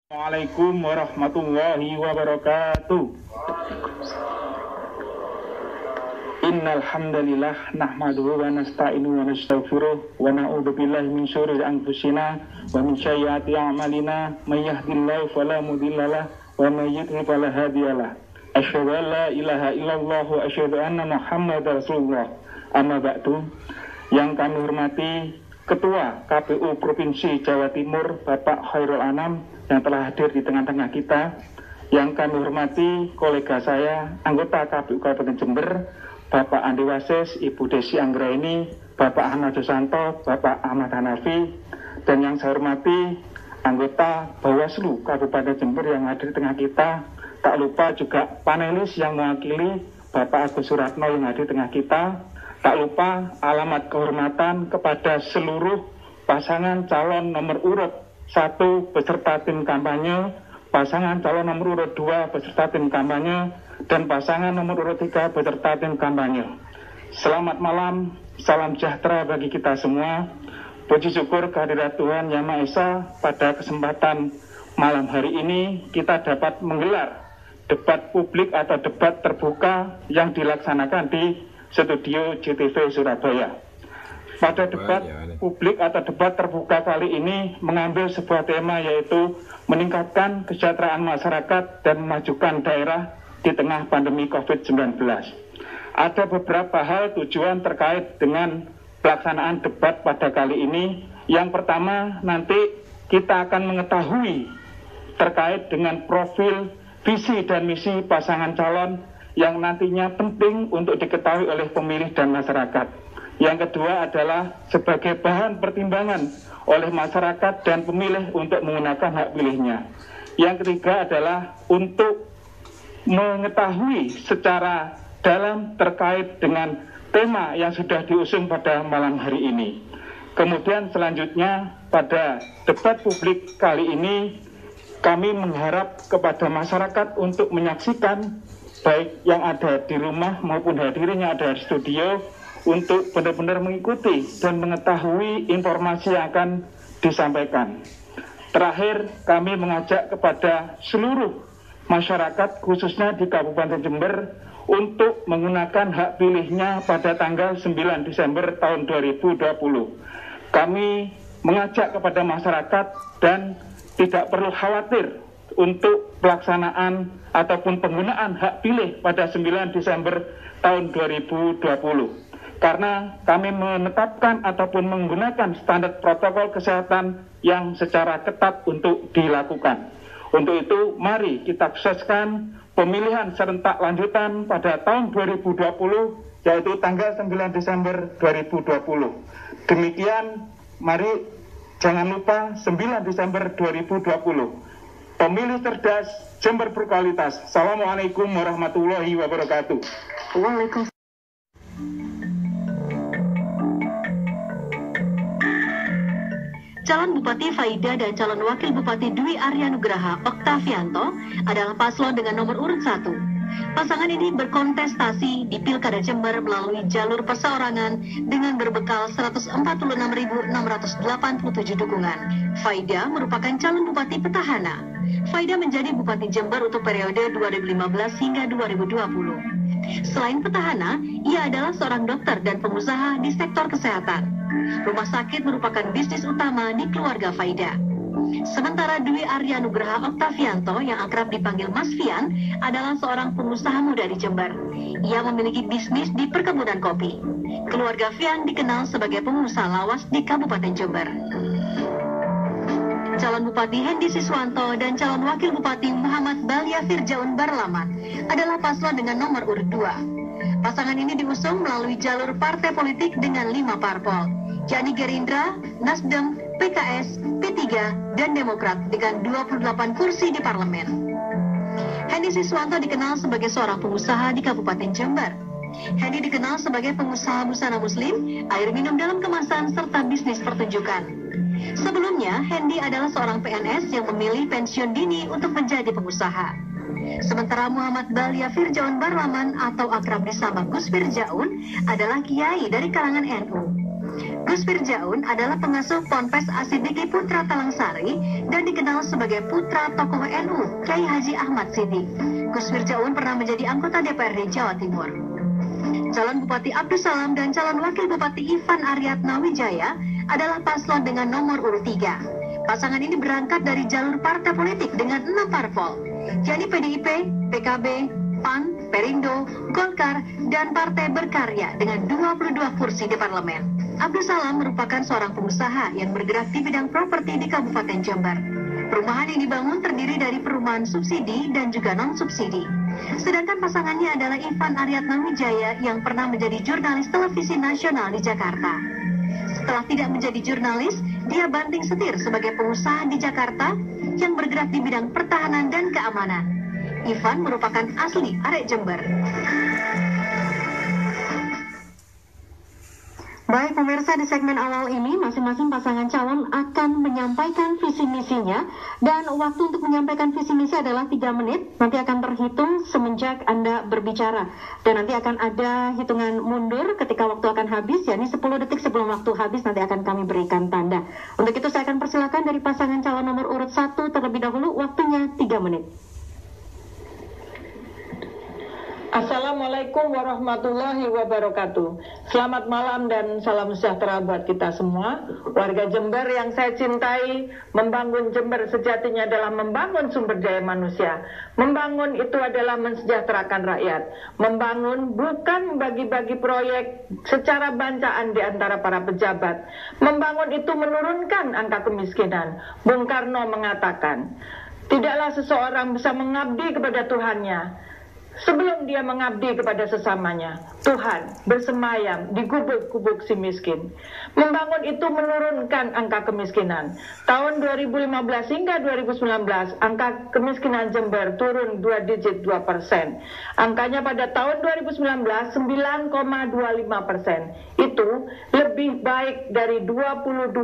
Assalamualaikum warahmatullahi wabarakatuh. Innal hamdalillah nahmaduhu wa nasta'inuhu wa nastaghfiruh wa na'udzu billahi min syururi anfusina wa min sayyiati a'malina may yahdihillahu fala mudhillalah wa may yudhlil fala hadiyalah. Asyhadu an la ilaha illallah wa asyhadu anna Muhammadar Rasulullah. Amma ba'du. Yang kami hormati Ketua KPU Provinsi Jawa Timur Bapak Khairul Anam yang telah hadir di tengah-tengah kita, yang kami hormati kolega saya, anggota KPU Kabupaten Jember, Bapak Andi Wasis, Ibu Desi Anggraini, Bapak Ahmad Susanto, Bapak Ahmad Hanafi, dan yang saya hormati anggota Bawaslu Kabupaten Jember yang hadir di tengah kita. Tak lupa juga panelis yang mewakili Bapak Agus Suratno yang hadir di tengah kita. Tak lupa alamat kehormatan kepada seluruh pasangan calon nomor urut 1 beserta tim kampanye, pasangan calon nomor urut 2 beserta tim kampanye, dan pasangan nomor urut 3 beserta tim kampanye. Selamat malam, salam sejahtera bagi kita semua. Puji syukur kehadirat Tuhan Yang Maha Esa, pada kesempatan malam hari ini kita dapat menggelar debat publik atau debat terbuka yang dilaksanakan di Studio JTV Surabaya. Pada debat publik atau debat terbuka kali ini mengambil sebuah tema, yaitu meningkatkan kesejahteraan masyarakat dan memajukan daerah di tengah pandemi COVID-19. Ada beberapa hal tujuan terkait dengan pelaksanaan debat pada kali ini. Yang pertama, nanti kita akan mengetahui terkait dengan profil, visi dan misi pasangan calon yang nantinya penting untuk diketahui oleh pemilih dan masyarakat. Yang kedua adalah sebagai bahan pertimbangan oleh masyarakat dan pemilih untuk menggunakan hak pilihnya. Yang ketiga adalah untuk mengetahui secara dalam terkait dengan tema yang sudah diusung pada malam hari ini. Kemudian selanjutnya pada debat publik kali ini kami mengharap kepada masyarakat untuk menyaksikan, baik yang ada di rumah maupun hadirin yang ada di studio, untuk benar-benar mengikuti dan mengetahui informasi yang akan disampaikan. Terakhir, kami mengajak kepada seluruh masyarakat khususnya di Kabupaten Jember untuk menggunakan hak pilihnya pada tanggal 9 Desember tahun 2020. Kami mengajak kepada masyarakat dan tidak perlu khawatir untuk pelaksanaan ataupun penggunaan hak pilih pada 9 Desember tahun 2020. Karena kami menetapkan ataupun menggunakan standar protokol kesehatan yang secara ketat untuk dilakukan. Untuk itu, mari kita sukseskan pemilihan serentak lanjutan pada tahun 2020, yaitu tanggal 9 Desember 2020. Demikian, mari jangan lupa 9 Desember 2020. Pemilih cerdas, Jember berkualitas. Assalamualaikum warahmatullahi wabarakatuh. Waalaikumsalam. Calon Bupati Faida dan calon Wakil Bupati Dwi Aryanugraha Oktavianto adalah paslon dengan nomor urut 1. Pasangan ini berkontestasi di Pilkada Jember melalui jalur perseorangan dengan berbekal 146.687 dukungan. Faida merupakan calon bupati petahana. Faida menjadi Bupati Jember untuk periode 2015 hingga 2020. Selain petahana, ia adalah seorang dokter dan pengusaha di sektor kesehatan. Rumah sakit merupakan bisnis utama di keluarga Faida. Sementara Dwi Aryanugraha Oktavianto yang akrab dipanggil Mas Fian adalah seorang pengusaha muda di Jember. Ia memiliki bisnis di perkebunan kopi. Keluarga Fian dikenal sebagai pengusaha lawas di Kabupaten Jember. Calon Bupati Hendi Siswanto dan calon Wakil Bupati Muhammad Balia Firjaun Barlaman adalah paslon dengan nomor urut 2. Pasangan ini diusung melalui jalur partai politik dengan 5 parpol, yakni Gerindra, Nasdem, PKS, P3, dan Demokrat dengan 28 kursi di parlemen. Hendi Siswanto dikenal sebagai seorang pengusaha di Kabupaten Jember. Hendi dikenal sebagai pengusaha busana muslim, air minum dalam kemasan, serta bisnis pertunjukan. Sebelumnya, Hendi adalah seorang PNS yang memilih pensiun dini untuk menjadi pengusaha. Sementara Muhammad Balia Firjaun Barlaman atau akrab disapa Gus Firjaun adalah kiai dari kalangan NU. Gus Firjaun adalah pengasuh Ponpes Asidiki Putra Talangsari dan dikenal sebagai putra tokoh NU, Kiai Haji Ahmad Siddiq. Gus Firjaun pernah menjadi anggota DPRD Jawa Timur. Calon Bupati Abdus Salam dan calon Wakil Bupati Ivan Aryatna Wijaya adalah paslon dengan nomor urut 3. Pasangan ini berangkat dari jalur partai politik dengan 6 parpol, yakni PDIP, PKB, PAN, Perindo, Golkar, dan Partai Berkarya dengan 22 kursi di parlemen. Abdus Salam merupakan seorang pengusaha yang bergerak di bidang properti di Kabupaten Jember. Perumahan yang dibangun terdiri dari perumahan subsidi dan juga non-subsidi. Sedangkan pasangannya adalah Ivan Aryatna Wijaya yang pernah menjadi jurnalis televisi nasional di Jakarta. Setelah tidak menjadi jurnalis, dia banting setir sebagai pengusaha di Jakarta yang bergerak di bidang pertahanan dan keamanan. Ivan merupakan asli arek Jember. Baik pemirsa, di segmen awal ini masing-masing pasangan calon akan menyampaikan visi misinya dan waktu untuk menyampaikan visi misi adalah 3 menit. Nanti akan terhitung semenjak Anda berbicara dan nanti akan ada hitungan mundur ketika waktu akan habis, yakni 10 detik sebelum waktu habis nanti akan kami berikan tanda. Untuk itu saya akan persilakan dari pasangan calon nomor urut 1 terlebih dahulu, waktunya 3 menit. Assalamualaikum warahmatullahi wabarakatuh. Selamat malam dan salam sejahtera buat kita semua. Warga Jember yang saya cintai, membangun Jember sejatinya adalah membangun sumber daya manusia. Membangun itu adalah mensejahterakan rakyat. Membangun bukan membagi-bagi proyek secara bancaan di antara para pejabat. Membangun itu menurunkan angka kemiskinan. Bung Karno mengatakan, tidaklah seseorang bisa mengabdi kepada Tuhannya sebelum dia mengabdi kepada sesamanya. Tuhan bersemayam di gubuk-gubuk si miskin. Membangun itu menurunkan angka kemiskinan. Tahun 2015 hingga 2019, angka kemiskinan Jember turun 2 digit 2%. Angkanya pada tahun 2019 9,25%. Itu lebih baik dari 22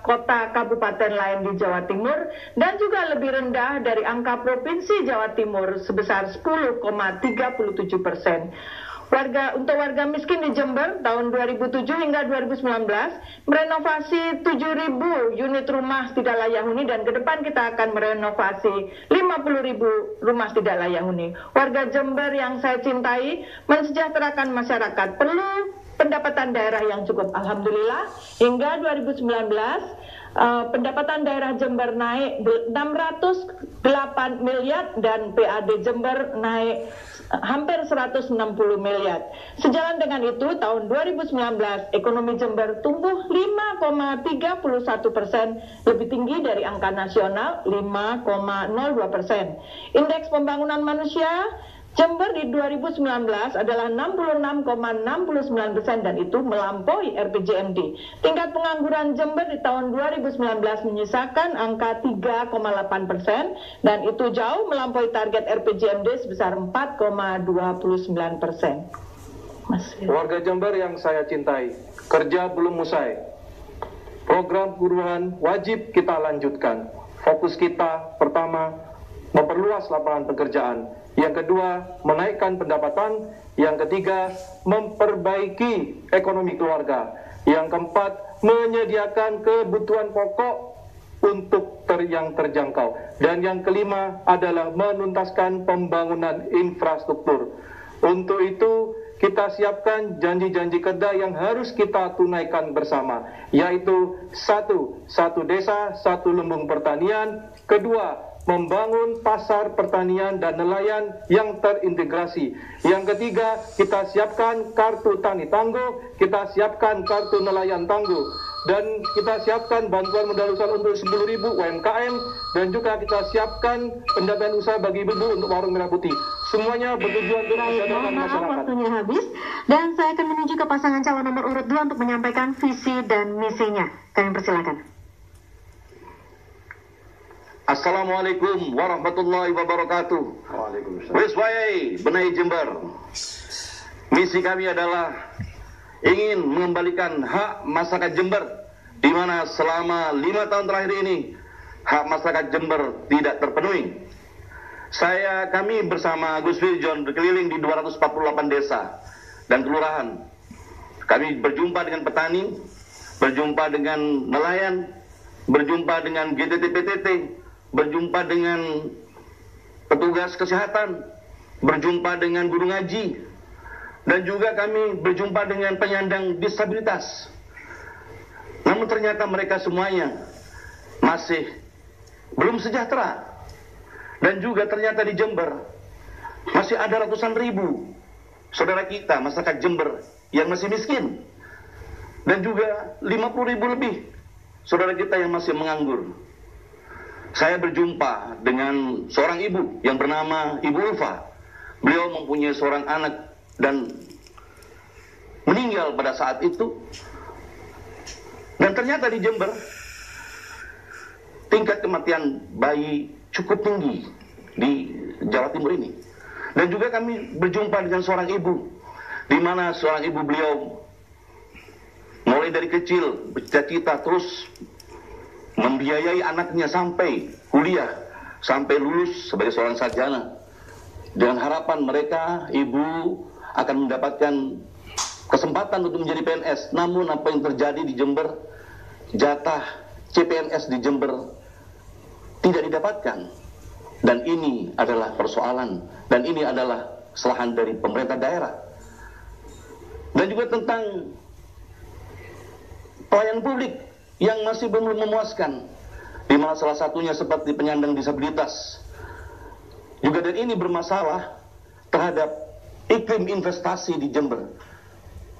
kota kabupaten lain di Jawa Timur dan juga lebih rendah dari angka provinsi Jawa Timur sebesar 10,37%. Untuk warga miskin di Jember tahun 2007 hingga 2019 merenovasi 7.000 unit rumah tidak layak huni dan ke depan kita akan merenovasi 50.000 rumah tidak layak huni. Warga Jember yang saya cintai, mensejahterakan masyarakat perlu pendapatan daerah yang cukup. Alhamdulillah hingga 2019 pendapatan daerah Jember naik 608 miliar dan PAD Jember naik hampir 160 miliar. Sejalan dengan itu, tahun 2019 ekonomi Jember tumbuh 5,31%, lebih tinggi dari angka nasional 5,02%. Indeks pembangunan manusia Jember di 2019 adalah 66,69% dan itu melampaui RPJMD. Tingkat pengangguran Jember di tahun 2019 menyisakan angka 3,8% dan itu jauh melampaui target RPJMD sebesar 4,29%. Warga Jember yang saya cintai, kerja belum usai. Program perubahan wajib kita lanjutkan. Fokus kita pertama, memperluas lapangan pekerjaan. Yang kedua, menaikkan pendapatan. Yang ketiga, memperbaiki ekonomi keluarga. Yang keempat, menyediakan kebutuhan pokok untuk yang terjangkau. Dan yang kelima adalah menuntaskan pembangunan infrastruktur. Untuk itu, kita siapkan janji-janji kerja yang harus kita tunaikan bersama, yaitu satu desa, 1 lumbung pertanian. Kedua, membangun pasar pertanian dan nelayan yang terintegrasi. Yang ketiga, kita siapkan kartu tani tangguh, kita siapkan kartu nelayan tangguh, dan kita siapkan bantuan modal usaha untuk 10.000 UMKM, dan juga kita siapkan pendampingan usaha bagi ibu untuk warung merah putih. Semuanya bertujuan untuk kesejahteraan masyarakat. Waktunya habis, dan saya akan menuju ke pasangan calon nomor urut 2 untuk menyampaikan visi dan misinya. Kami persilakan. Assalamualaikum warahmatullahi wabarakatuh. Waalaikumsalam. Wes wae Benai Jember. Misi kami adalah ingin mengembalikan hak masyarakat Jember, di mana selama 5 tahun terakhir ini hak masyarakat Jember tidak terpenuhi. Kami bersama Gus Firjaun berkeliling di 248 desa dan kelurahan. Kami berjumpa dengan petani, berjumpa dengan nelayan, berjumpa dengan GTT-PTT, berjumpa dengan petugas kesehatan, berjumpa dengan guru ngaji, dan juga kami berjumpa dengan penyandang disabilitas. Namun ternyata mereka semuanya masih belum sejahtera. Dan juga ternyata di Jember masih ada ratusan ribu saudara kita, masyarakat Jember yang masih miskin. Dan juga 50.000 lebih saudara kita yang masih menganggur. Saya berjumpa dengan seorang ibu yang bernama Ibu Ulfa. Beliau mempunyai seorang anak dan meninggal pada saat itu. Dan ternyata di Jember tingkat kematian bayi cukup tinggi di Jawa Timur ini. Dan juga kami berjumpa dengan seorang ibu, di mana seorang ibu beliau mulai dari kecil bercita-cita terus membiayai anaknya sampai kuliah, sampai lulus sebagai seorang sarjana. Dengan harapan mereka, ibu akan mendapatkan kesempatan untuk menjadi PNS. Namun apa yang terjadi di Jember, jatah CPNS di Jember tidak didapatkan. Dan ini adalah persoalan, dan ini adalah kesalahan dari pemerintah daerah. Dan juga tentang pelayanan publik yang masih belum memuaskan, di mana salah satunya seperti penyandang disabilitas. Juga dan ini bermasalah terhadap iklim investasi di Jember.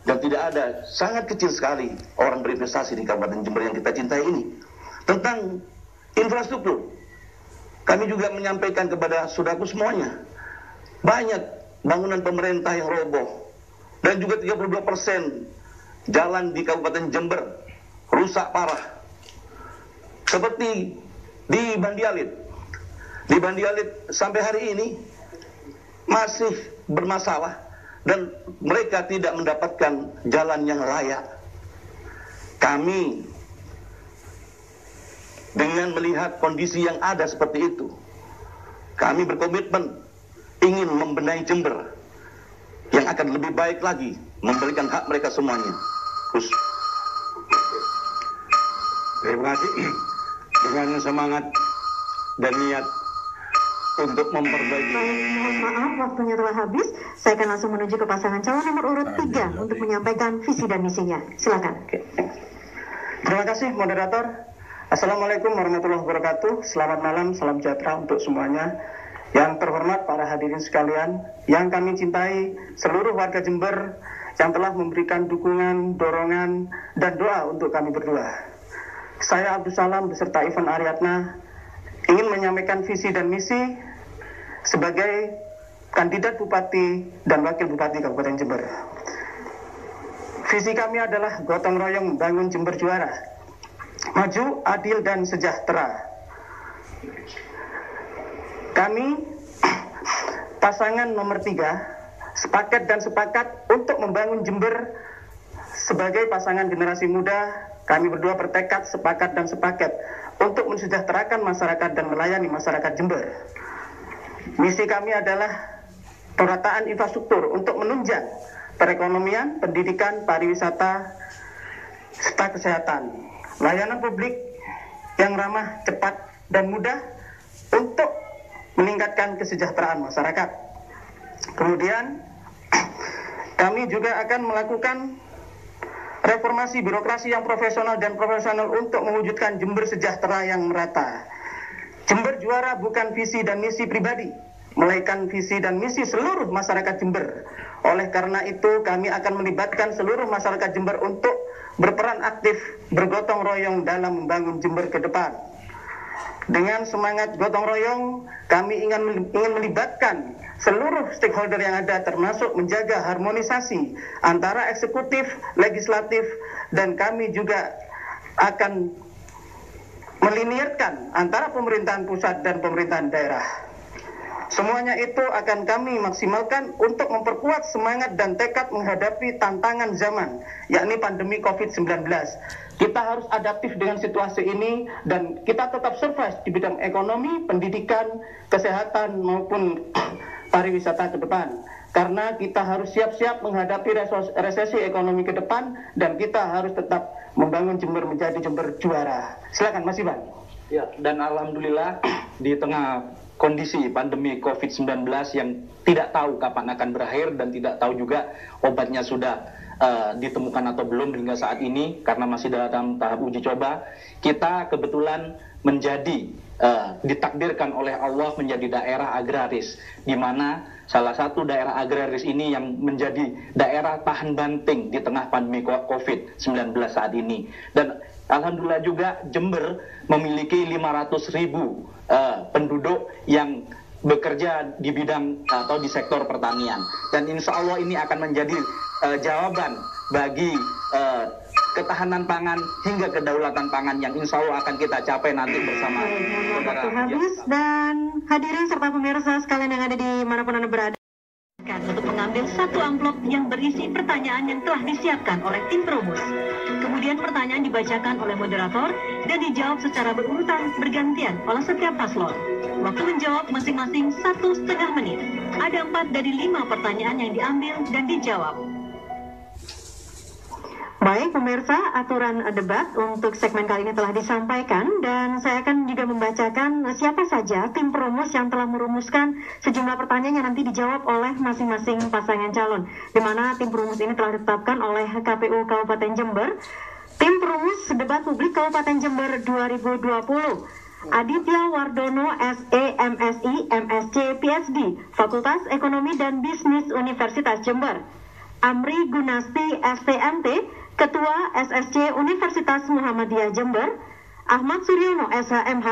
Dan tidak ada, sangat kecil sekali orang berinvestasi di Kabupaten Jember yang kita cintai ini. Tentang infrastruktur, kami juga menyampaikan kepada saudaraku semuanya, banyak bangunan pemerintah yang roboh. Dan juga 32% jalan di Kabupaten Jember rusak parah. Seperti di Bandialit. Di Bandialit sampai hari ini masih bermasalah dan mereka tidak mendapatkan jalan yang layak. Kami dengan melihat kondisi yang ada seperti itu, kami berkomitmen ingin membenahi Jember yang akan lebih baik lagi, memberikan hak mereka semuanya. Terus. Terima kasih. Dengan semangat dan niat untuk memperbaiki. Mohon maaf, waktunya telah habis. Saya akan langsung menuju ke pasangan calon nomor urut 3 untuk menyampaikan visi dan misinya. Silakan. Terima kasih moderator. Assalamualaikum warahmatullahi wabarakatuh. Selamat malam, salam sejahtera untuk semuanya. Yang terhormat para hadirin sekalian, yang kami cintai seluruh warga Jember yang telah memberikan dukungan, dorongan, dan doa untuk kami berdua. Saya Abdul Salam beserta Ivan Aryatna ingin menyampaikan visi dan misi sebagai kandidat Bupati dan Wakil Bupati Kabupaten Jember. Visi kami adalah gotong royong membangun Jember juara, maju, adil, dan sejahtera. Kami pasangan nomor 3 sepakat dan sepakat untuk membangun Jember sebagai pasangan generasi muda. Kami berdua bertekad, sepakat dan sepakat untuk mensejahterakan masyarakat dan melayani masyarakat Jember. Misi kami adalah perataan infrastruktur untuk menunjang perekonomian, pendidikan, pariwisata, serta kesehatan. Layanan publik yang ramah, cepat, dan mudah untuk meningkatkan kesejahteraan masyarakat. Kemudian kami juga akan melakukan reformasi birokrasi yang profesional dan profesional untuk mewujudkan Jember sejahtera yang merata. Jember juara bukan visi dan misi pribadi, melainkan visi dan misi seluruh masyarakat Jember. Oleh karena itu kami akan melibatkan seluruh masyarakat Jember untuk berperan aktif, bergotong royong dalam membangun Jember ke depan. Dengan semangat gotong royong, kami ingin melibatkan seluruh stakeholder yang ada, termasuk menjaga harmonisasi antara eksekutif, legislatif, dan kami juga akan melinierkan antara pemerintahan pusat dan pemerintahan daerah. Semuanya itu akan kami maksimalkan untuk memperkuat semangat dan tekad menghadapi tantangan zaman, yakni pandemi COVID-19. Kita harus adaptif dengan situasi ini dan kita tetap survive di bidang ekonomi, pendidikan, kesehatan maupun pariwisata ke depan. karena kita harus siap-siap menghadapi resesi ekonomi ke depan dan kita harus tetap membangun Jember menjadi Jember juara. Silakan Mas Iban. Ya, dan alhamdulillah di tengah kondisi pandemi COVID-19 yang tidak tahu kapan akan berakhir dan tidak tahu juga obatnya sudah ditemukan atau belum hingga saat ini karena masih dalam tahap uji coba, kita kebetulan menjadi ditakdirkan oleh Allah menjadi daerah agraris, di mana salah satu daerah agraris ini yang menjadi daerah tahan banting di tengah pandemi COVID-19 saat ini. Dan alhamdulillah juga Jember memiliki 500.000 penduduk yang bekerja di bidang atau di sektor pertanian. Dan insya Allah ini akan menjadi jawaban bagi ketahanan pangan hingga kedaulatan pangan yang insya Allah akan kita capai nanti bersama. Waktu habis dan hadirin serta pemirsa sekalian yang ada di manapun Anda berada, untuk mengambil satu amplop yang berisi pertanyaan yang telah disiapkan oleh tim perumus. Kemudian pertanyaan dibacakan oleh moderator dan dijawab secara berurutan bergantian oleh setiap paslon. Waktu menjawab masing-masing 1,5 menit. Ada 4 dari 5 pertanyaan yang diambil dan dijawab. Baik pemirsa, aturan debat untuk segmen kali ini telah disampaikan dan saya akan juga membacakan siapa saja tim perumus yang telah merumuskan sejumlah pertanyaan yang nanti dijawab oleh masing-masing pasangan calon, di mana tim perumus ini telah ditetapkan oleh KPU Kabupaten Jember. Tim perumus debat publik Kabupaten Jember 2020, Aditya Wardono SE MSI MSc PhD Fakultas Ekonomi dan Bisnis Universitas Jember, Amri Gunasti STMT Ketua SSC Universitas Muhammadiyah Jember, Ahmad Suryono SHMH,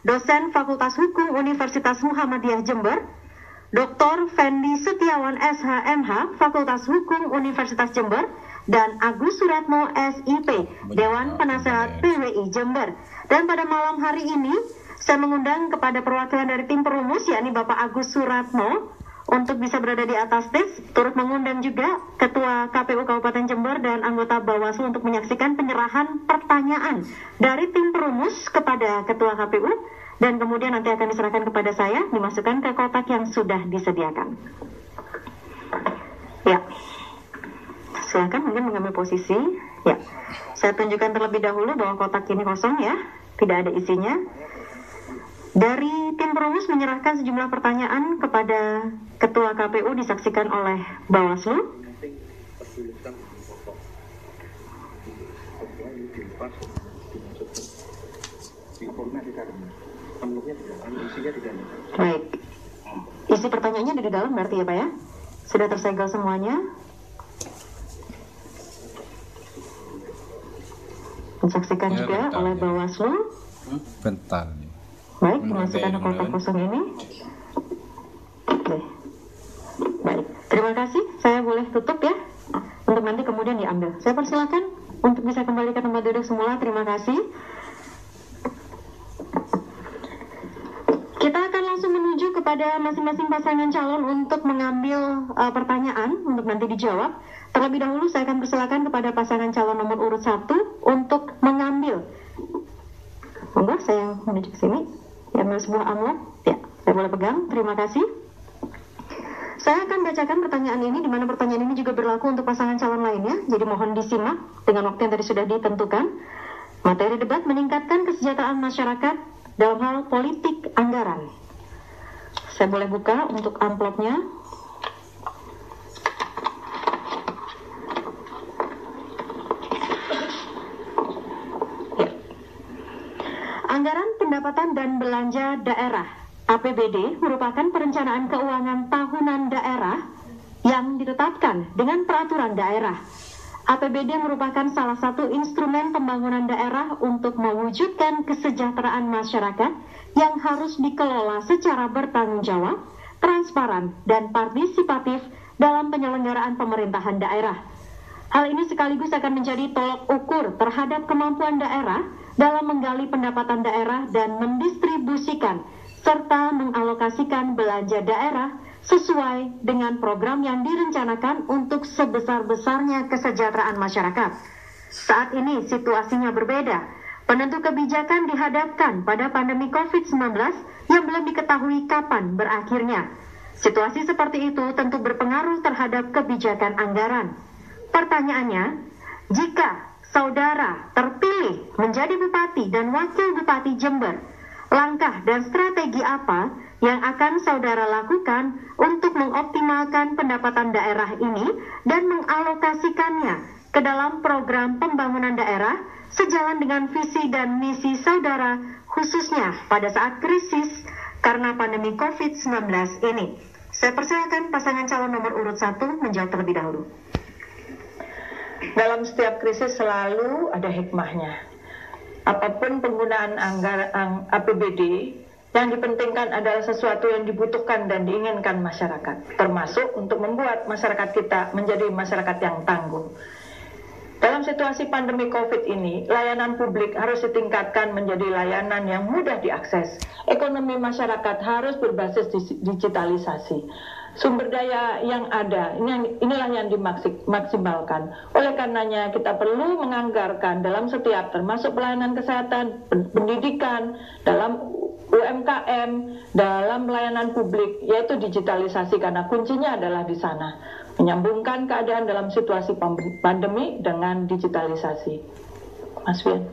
Dosen Fakultas Hukum Universitas Muhammadiyah Jember, Dr. Fendi Setiawan SHMH, Fakultas Hukum Universitas Jember, dan Agus Suratmo SIP, Dewan Penasehat PWI Jember. Dan pada malam hari ini, saya mengundang kepada perwakilan dari tim perumus, yakni Bapak Agus Suratmo, untuk bisa berada di atas stage, turut mengundang juga Ketua KPU Kabupaten Jember dan anggota Bawaslu untuk menyaksikan penyerahan pertanyaan dari tim perumus kepada Ketua KPU dan kemudian nanti akan diserahkan kepada saya, dimasukkan ke kotak yang sudah disediakan. Ya, silakan mungkin mengambil posisi. Ya, saya tunjukkan terlebih dahulu bahwa kotak ini kosong ya, tidak ada isinya. Dari tim perumus menyerahkan sejumlah pertanyaan kepada Ketua KPU disaksikan oleh Bawaslu. Baik, isi pertanyaannya ada di dalam berarti ya Pak ya? Sudah tersegel semuanya. Disaksikan juga oleh Bawaslu. Bentar. Baik, dimasukkan ke kotak kosong ini. Oke. Baik, terima kasih. Saya boleh tutup ya, untuk nanti kemudian diambil. Saya persilakan untuk bisa kembali ke tempat duduk semula. Terima kasih. Kita akan langsung menuju kepada masing-masing pasangan calon untuk mengambil pertanyaan untuk nanti dijawab. Terlebih dahulu saya akan persilakan kepada pasangan calon nomor urut 1 untuk mengambil. Monggo, saya menuju ke sini. Ambil sebuah amplop. Ya, saya boleh pegang. Terima kasih. Saya akan bacakan pertanyaan ini, di mana pertanyaan ini juga berlaku untuk pasangan calon lainnya. Jadi mohon disimak dengan waktu yang tadi sudah ditentukan. Materi debat meningkatkan kesejahteraan masyarakat dalam hal politik anggaran. Saya boleh buka untuk amplopnya. Anggaran pendapatan dan belanja daerah APBD merupakan perencanaan keuangan tahunan daerah yang ditetapkan dengan peraturan daerah. APBD merupakan salah satu instrumen pembangunan daerah untuk mewujudkan kesejahteraan masyarakat yang harus dikelola secara bertanggung jawab, transparan, dan partisipatif dalam penyelenggaraan pemerintahan daerah. Hal ini sekaligus akan menjadi tolok ukur terhadap kemampuan daerah dalam menggali pendapatan daerah dan mendistribusikan serta mengalokasikan belanja daerah sesuai dengan program yang direncanakan untuk sebesar-besarnya kesejahteraan masyarakat. Saat ini situasinya berbeda. Penentu kebijakan dihadapkan pada pandemi COVID-19 yang belum diketahui kapan berakhirnya. Situasi seperti itu tentu berpengaruh terhadap kebijakan anggaran. Pertanyaannya, jika saudara terpilih menjadi Bupati dan Wakil Bupati Jember, langkah dan strategi apa yang akan saudara lakukan untuk mengoptimalkan pendapatan daerah ini dan mengalokasikannya ke dalam program pembangunan daerah sejalan dengan visi dan misi saudara, khususnya pada saat krisis karena pandemi COVID-19 ini? Saya persilakan pasangan calon nomor urut 1 menjawab terlebih dahulu. Dalam setiap krisis selalu ada hikmahnya. Apapun penggunaan APBD, yang dipentingkan adalah sesuatu yang dibutuhkan dan diinginkan masyarakat, termasuk untuk membuat masyarakat kita menjadi masyarakat yang tangguh. Dalam situasi pandemi COVID ini, layanan publik harus ditingkatkan menjadi layanan yang mudah diakses. Ekonomi masyarakat harus berbasis digitalisasi. Sumber daya yang ada, inilah yang dimaksimalkan. Oleh karenanya kita perlu menganggarkan dalam setiap, termasuk pelayanan kesehatan, pendidikan, dalam UMKM, dalam pelayanan publik, yaitu digitalisasi, karena kuncinya adalah di sana. Menyambungkan keadaan dalam situasi pandemi dengan digitalisasi. Mas Fian.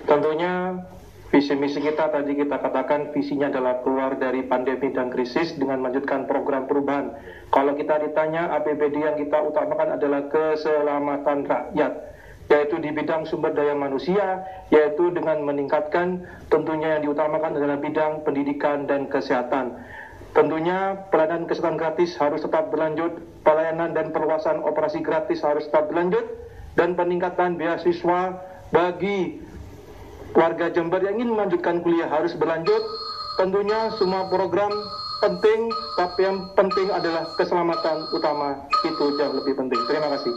Tentunya visi misi kita tadi kita katakan visinya adalah keluar dari pandemi dan krisis dengan melanjutkan program perubahan. Kalau kita ditanya APBD yang kita utamakan adalah keselamatan rakyat, yaitu di bidang sumber daya manusia, yaitu dengan meningkatkan, tentunya yang diutamakan adalah bidang pendidikan dan kesehatan. Tentunya pelayanan kesehatan gratis harus tetap berlanjut, pelayanan dan perluasan operasi gratis harus tetap berlanjut, dan peningkatan beasiswa bagi warga Jember yang ingin melanjutkan kuliah harus berlanjut. Tentunya semua program penting, tapi yang penting adalah keselamatan utama, itu jauh lebih penting. Terima kasih.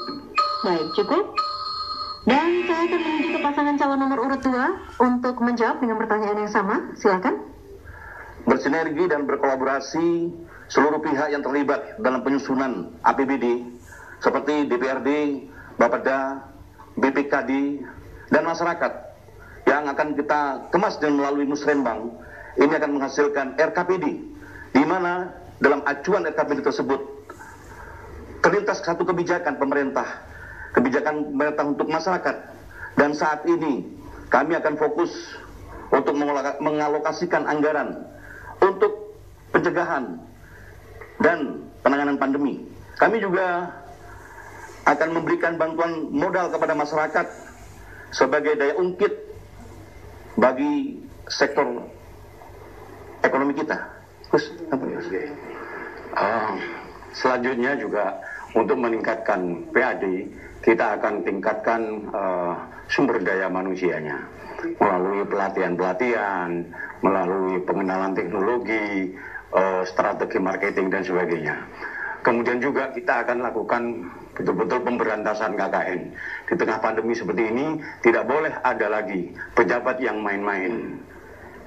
Baik, cukup. Dan saya akan menuju ke pasangan calon nomor urut 2 untuk menjawab dengan pertanyaan yang sama. Silakan. Bersinergi dan berkolaborasi seluruh pihak yang terlibat dalam penyusunan APBD seperti DPRD, Bapeda, BPKD, dan masyarakat yang akan kita kemas dan melalui musrenbang. Ini akan menghasilkan RKPD, di mana dalam acuan RKPD tersebut terlintas satu kebijakan pemerintah untuk masyarakat. Dan saat ini kami akan fokus untuk mengalokasikan anggaran untuk pencegahan dan penanganan pandemi. Kami juga akan memberikan bantuan modal kepada masyarakat sebagai daya ungkit bagi sektor ekonomi kita. Terus, selanjutnya juga untuk meningkatkan PAD, kita akan tingkatkan sumber daya manusianya melalui pelatihan-pelatihan, melalui pengenalan teknologi, strategi marketing dan sebagainya. Kemudian juga kita akan lakukan betul-betul pemberantasan KKN. Di tengah pandemi seperti ini tidak boleh ada lagi pejabat yang main-main.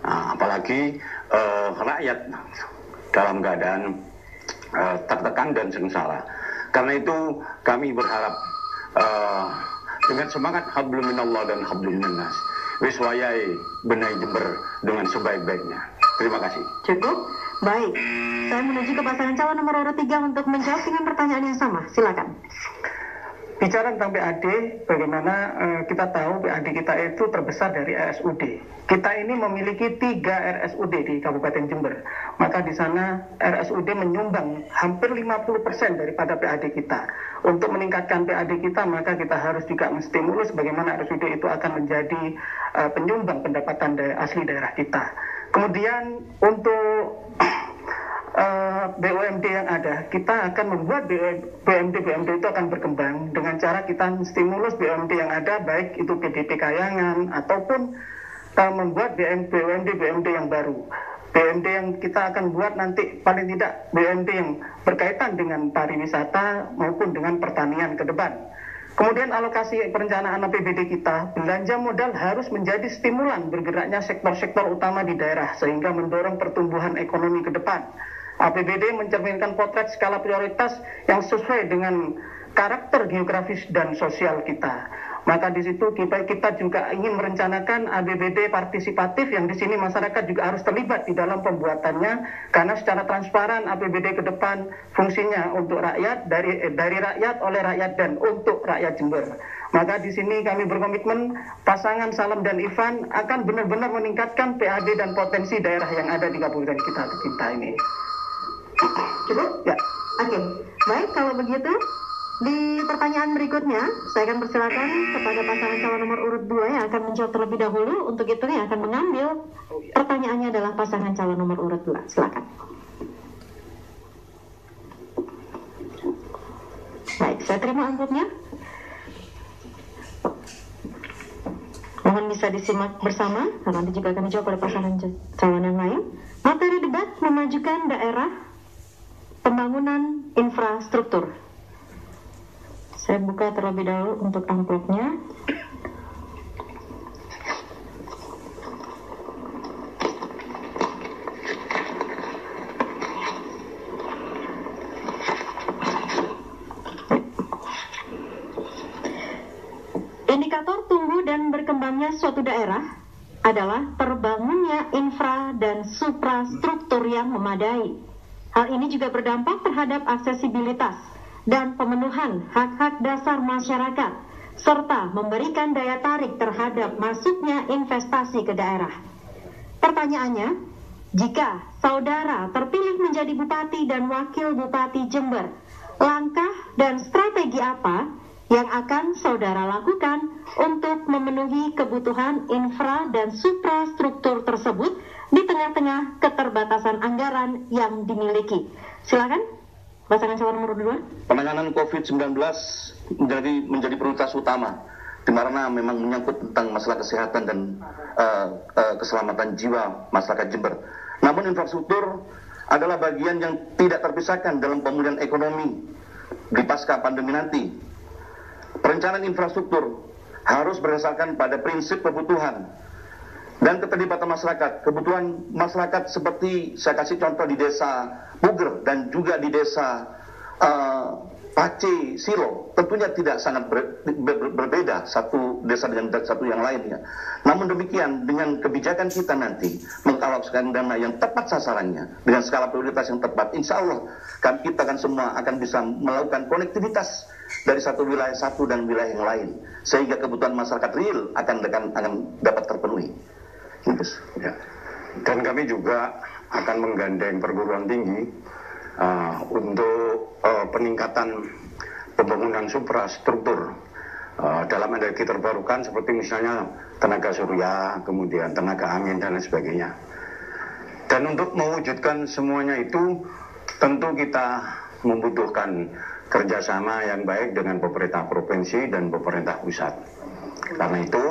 Nah, apalagi rakyat dalam keadaan tertekan dan sengsara. Karena itu kami berharap dengan semangat hablum minallah dan hablum minnas, wis wayahe benahi Jember dengan sebaik-baiknya. Terima kasih. Cukup? Baik. Saya menuju ke pasangan calon nomor urut 3 untuk menjawab dengan pertanyaan yang sama. Silakan. Bicara tentang PAD, bagaimana kita tahu PAD kita itu terbesar dari RSUD. Kita ini memiliki 3 RSUD di Kabupaten Jember. Maka di sana RSUD menyumbang hampir 50% daripada PAD kita. Untuk meningkatkan PAD kita, maka kita harus juga menstimulus bagaimana RSUD itu akan menjadi penyumbang pendapatan asli daerah kita. Kemudian untuk BUMD yang ada, kita akan membuat BUMD itu akan berkembang dengan cara kita stimulus BUMD yang ada, baik itu PDP Kayangan ataupun membuat BUMD yang baru. BUMD yang kita akan buat nanti paling tidak BUMD yang berkaitan dengan pariwisata maupun dengan pertanian ke depan. Kemudian alokasi perencanaan APBD kita, belanja modal harus menjadi stimulan bergeraknya sektor-sektor utama di daerah sehingga mendorong pertumbuhan ekonomi ke depan. APBD mencerminkan potret skala prioritas yang sesuai dengan karakter geografis dan sosial kita. Maka di situ kita juga ingin merencanakan APBD partisipatif yang di sini masyarakat juga harus terlibat di dalam pembuatannya, karena secara transparan APBD ke depan fungsinya untuk rakyat, dari rakyat, oleh rakyat, dan untuk rakyat Jember. Maka di sini kami berkomitmen pasangan Salam dan Ivan akan benar-benar meningkatkan PAD dan potensi daerah yang ada di kabupaten kita tercinta ini. Cukup? Ya. Oke. Baik, kalau begitu di pertanyaan berikutnya saya akan persilakan kepada pasangan calon nomor urut 2 yang akan menjawab terlebih dahulu. Untuk itu yang akan mengambil pertanyaannya adalah pasangan calon nomor urut 2. Silakan. Baik, saya terima amplopnya. Mohon bisa disimak bersama, karena nanti juga akan dijawab oleh pasangan calon yang lain. Materi debat memajukan daerah, pembangunan infrastruktur. Saya buka terlebih dahulu untuk amplopnya. Indikator tumbuh dan berkembangnya suatu daerah adalah terbangunnya infra dan suprastruktur yang memadai. Hal ini juga berdampak terhadap aksesibilitas dan pemenuhan hak-hak dasar masyarakat, serta memberikan daya tarik terhadap masuknya investasi ke daerah. Pertanyaannya, jika saudara terpilih menjadi Bupati dan Wakil Bupati Jember, langkah dan strategi apa yang akan saudara lakukan untuk memenuhi kebutuhan infra dan suprastruktur tersebut di tengah-tengah keterbatasan anggaran yang dimiliki? Silakan, pasangan calon nomor 2. Penanganan COVID-19 menjadi prioritas utama, di mana memang menyangkut tentang masalah kesehatan dan keselamatan jiwa masyarakat Jember. Namun infrastruktur adalah bagian yang tidak terpisahkan dalam pemulihan ekonomi di pasca pandemi nanti. Perencanaan infrastruktur harus berdasarkan pada prinsip kebutuhan dan keterlibatan masyarakat. Kebutuhan masyarakat seperti saya kasih contoh di desa Puger dan juga di desa Pace Silo, tentunya tidak sangat berbeda satu desa dengan satu yang lainnya. Namun demikian, dengan kebijakan kita nanti mengalokasikan dana yang tepat sasarannya dengan skala prioritas yang tepat, insya Allah kita akan semua akan bisa melakukan konektivitas dari satu wilayah satu dan wilayah yang lain, sehingga kebutuhan masyarakat real akan dapat terpenuhi. Ya. Dan kami juga akan menggandeng perguruan tinggi untuk peningkatan pembangunan suprastruktur dalam energi terbarukan, seperti misalnya tenaga surya, kemudian tenaga angin dan lain sebagainya. Dan untuk mewujudkan semuanya itu tentu kita membutuhkan kerjasama yang baik dengan pemerintah provinsi dan pemerintah pusat. Karena itu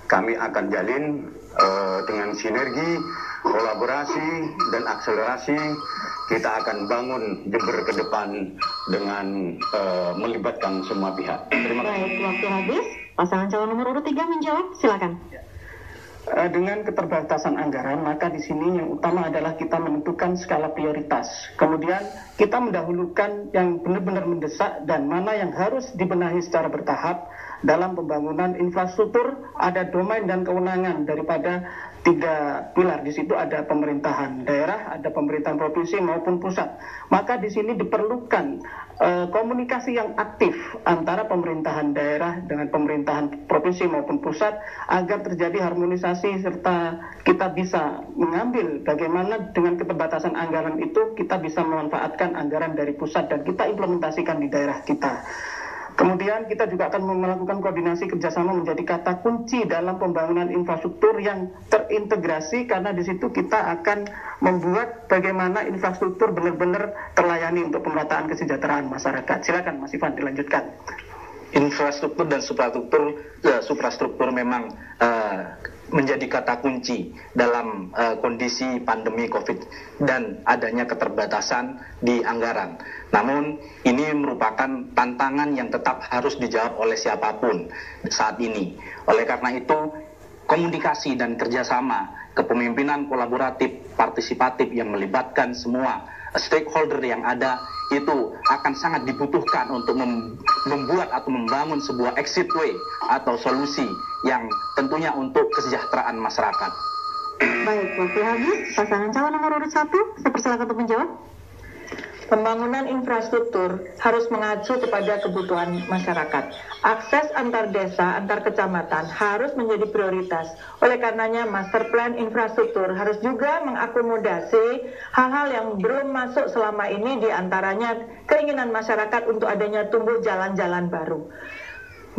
kami akan jalin dengan sinergi, kolaborasi dan akselerasi. Kita akan bangun Jember ke depan dengan melibatkan semua pihak. Terima kasih. Baik, waktu habis. Pasangan calon nomor urut 3 menjawab, silakan. Dengan keterbatasan anggaran, maka di sini yang utama adalah kita menentukan skala prioritas. Kemudian kita mendahulukan yang benar-benar mendesak dan mana yang harus dibenahi secara bertahap. Dalam pembangunan infrastruktur ada domain dan kewenangan daripada 3 pilar. Di situ ada pemerintahan daerah, ada pemerintahan provinsi maupun pusat. Maka di sini diperlukan komunikasi yang aktif antara pemerintahan daerah dengan pemerintahan provinsi maupun pusat agar terjadi harmonisasi, serta kita bisa mengambil bagaimana dengan keterbatasan anggaran itu kita bisa memanfaatkan anggaran dari pusat dan kita implementasikan di daerah kita. Kemudian kita juga akan melakukan koordinasi kerjasama menjadi kata kunci dalam pembangunan infrastruktur yang terintegrasi, karena di situ kita akan membuat bagaimana infrastruktur benar-benar terlayani untuk pemerataan kesejahteraan masyarakat. Silakan Mas Ivan dilanjutkan. Infrastruktur dan suprastruktur memang menjadi kata kunci dalam kondisi pandemi COVID dan adanya keterbatasan di anggaran. Namun ini merupakan tantangan yang tetap harus dijawab oleh siapapun saat ini. Oleh karena itu, komunikasi dan kerjasama kepemimpinan kolaboratif, partisipatif yang melibatkan semua stakeholder yang ada itu akan sangat dibutuhkan untuk membuat atau membangun sebuah exit way atau solusi yang tentunya untuk kesejahteraan masyarakat. Baik, waktu habis. Pasangan calon nomor urut 1, saya persilakan untuk menjawab. Pembangunan infrastruktur harus mengacu kepada kebutuhan masyarakat. Akses antar desa, antar kecamatan harus menjadi prioritas. Oleh karenanya, master plan infrastruktur harus juga mengakomodasi hal-hal yang belum masuk selama ini, diantaranya keinginan masyarakat untuk adanya tumbuh jalan-jalan baru.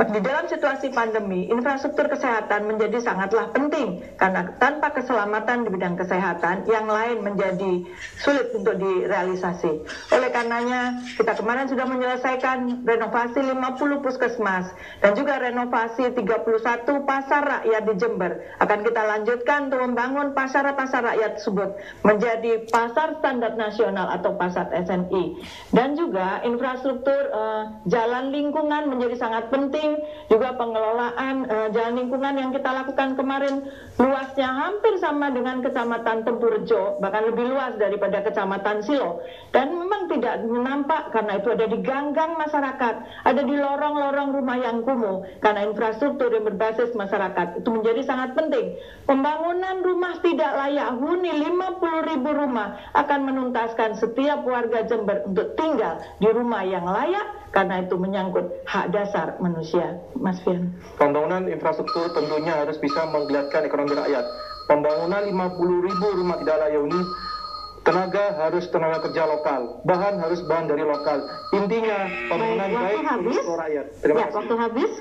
Di dalam situasi pandemi, infrastruktur kesehatan menjadi sangatlah penting karena tanpa keselamatan di bidang kesehatan, yang lain menjadi sulit untuk direalisasi. Oleh karenanya, kita kemarin sudah menyelesaikan renovasi 50 puskesmas dan juga renovasi 31 pasar rakyat di Jember. Akan kita lanjutkan untuk membangun pasar-pasar rakyat tersebut menjadi pasar standar nasional atau pasar SNI. Dan juga infrastruktur jalan lingkungan menjadi sangat penting. Juga pengelolaan jalan lingkungan yang kita lakukan kemarin luasnya hampir sama dengan Kecamatan Tempurjo, bahkan lebih luas daripada Kecamatan Silo. Dan memang tidak nampak karena itu ada di ganggang masyarakat, ada di lorong-lorong rumah yang kumuh. Karena infrastruktur yang berbasis masyarakat itu menjadi sangat penting. Pembangunan rumah tidak layak huni 50.000 rumah akan menuntaskan setiap warga Jember untuk tinggal di rumah yang layak, karena itu menyangkut hak dasar manusia. Mas Fian. Pembangunan infrastruktur tentunya harus bisa menggeliatkan ekonomi rakyat. Pembangunan 50.000 rumah tidak layak huni, tenaga harus tenaga kerja lokal, bahan harus bahan dari lokal. Intinya pembangunan baik untuk rakyat. Terima kasih. Waktu habis.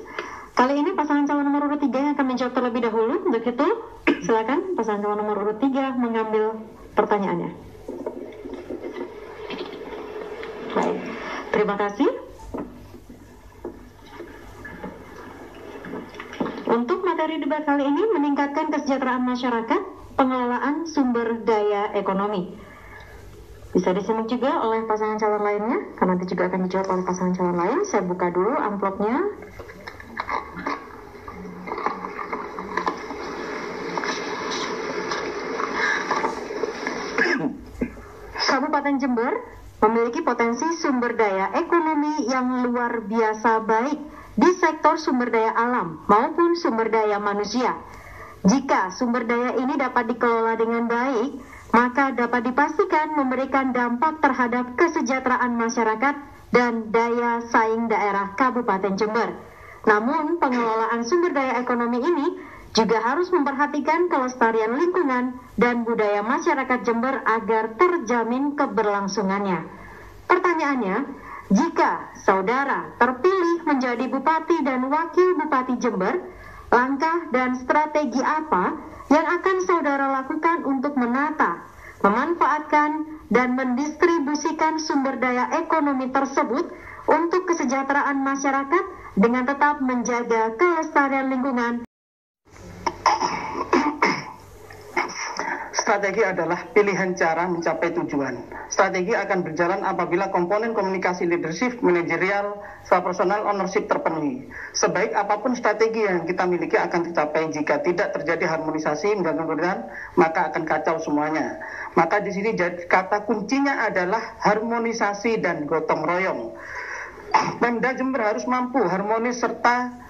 Kali ini pasangan calon nomor urut 3 yang akan menjawab terlebih dahulu. Untuk itu, silakan pasangan calon nomor urut 3 mengambil pertanyaannya. Baik, terima kasih. Untuk materi debat kali ini, meningkatkan kesejahteraan masyarakat, pengelolaan sumber daya ekonomi. Bisa disimak juga oleh pasangan calon lainnya, karena nanti juga akan dijawab oleh pasangan calon lain. Saya buka dulu amplopnya. Kabupaten Jember memiliki potensi sumber daya ekonomi yang luar biasa baik di sektor sumber daya alam maupun sumber daya manusia. Jika sumber daya ini dapat dikelola dengan baik, maka dapat dipastikan memberikan dampak terhadap kesejahteraan masyarakat dan daya saing daerah Kabupaten Jember. Namun, pengelolaan sumber daya ekonomi ini juga harus memperhatikan kelestarian lingkungan dan budaya masyarakat Jember agar terjamin keberlangsungannya. Pertanyaannya, jika saudara terpilih menjadi Bupati dan Wakil Bupati Jember, langkah dan strategi apa yang akan saudara lakukan untuk menata, memanfaatkan, dan mendistribusikan sumber daya ekonomi tersebut untuk kesejahteraan masyarakat dengan tetap menjaga kelestarian lingkungan? Strategi adalah pilihan cara mencapai tujuan. Strategi akan berjalan apabila komponen komunikasi leadership, manajerial, personal ownership terpenuhi. Sebaik apapun strategi yang kita miliki akan tercapai, jika tidak terjadi harmonisasi maka akan kacau semuanya. Maka di sini kata kuncinya adalah harmonisasi dan gotong royong. Pemda Jember harus mampu harmonis serta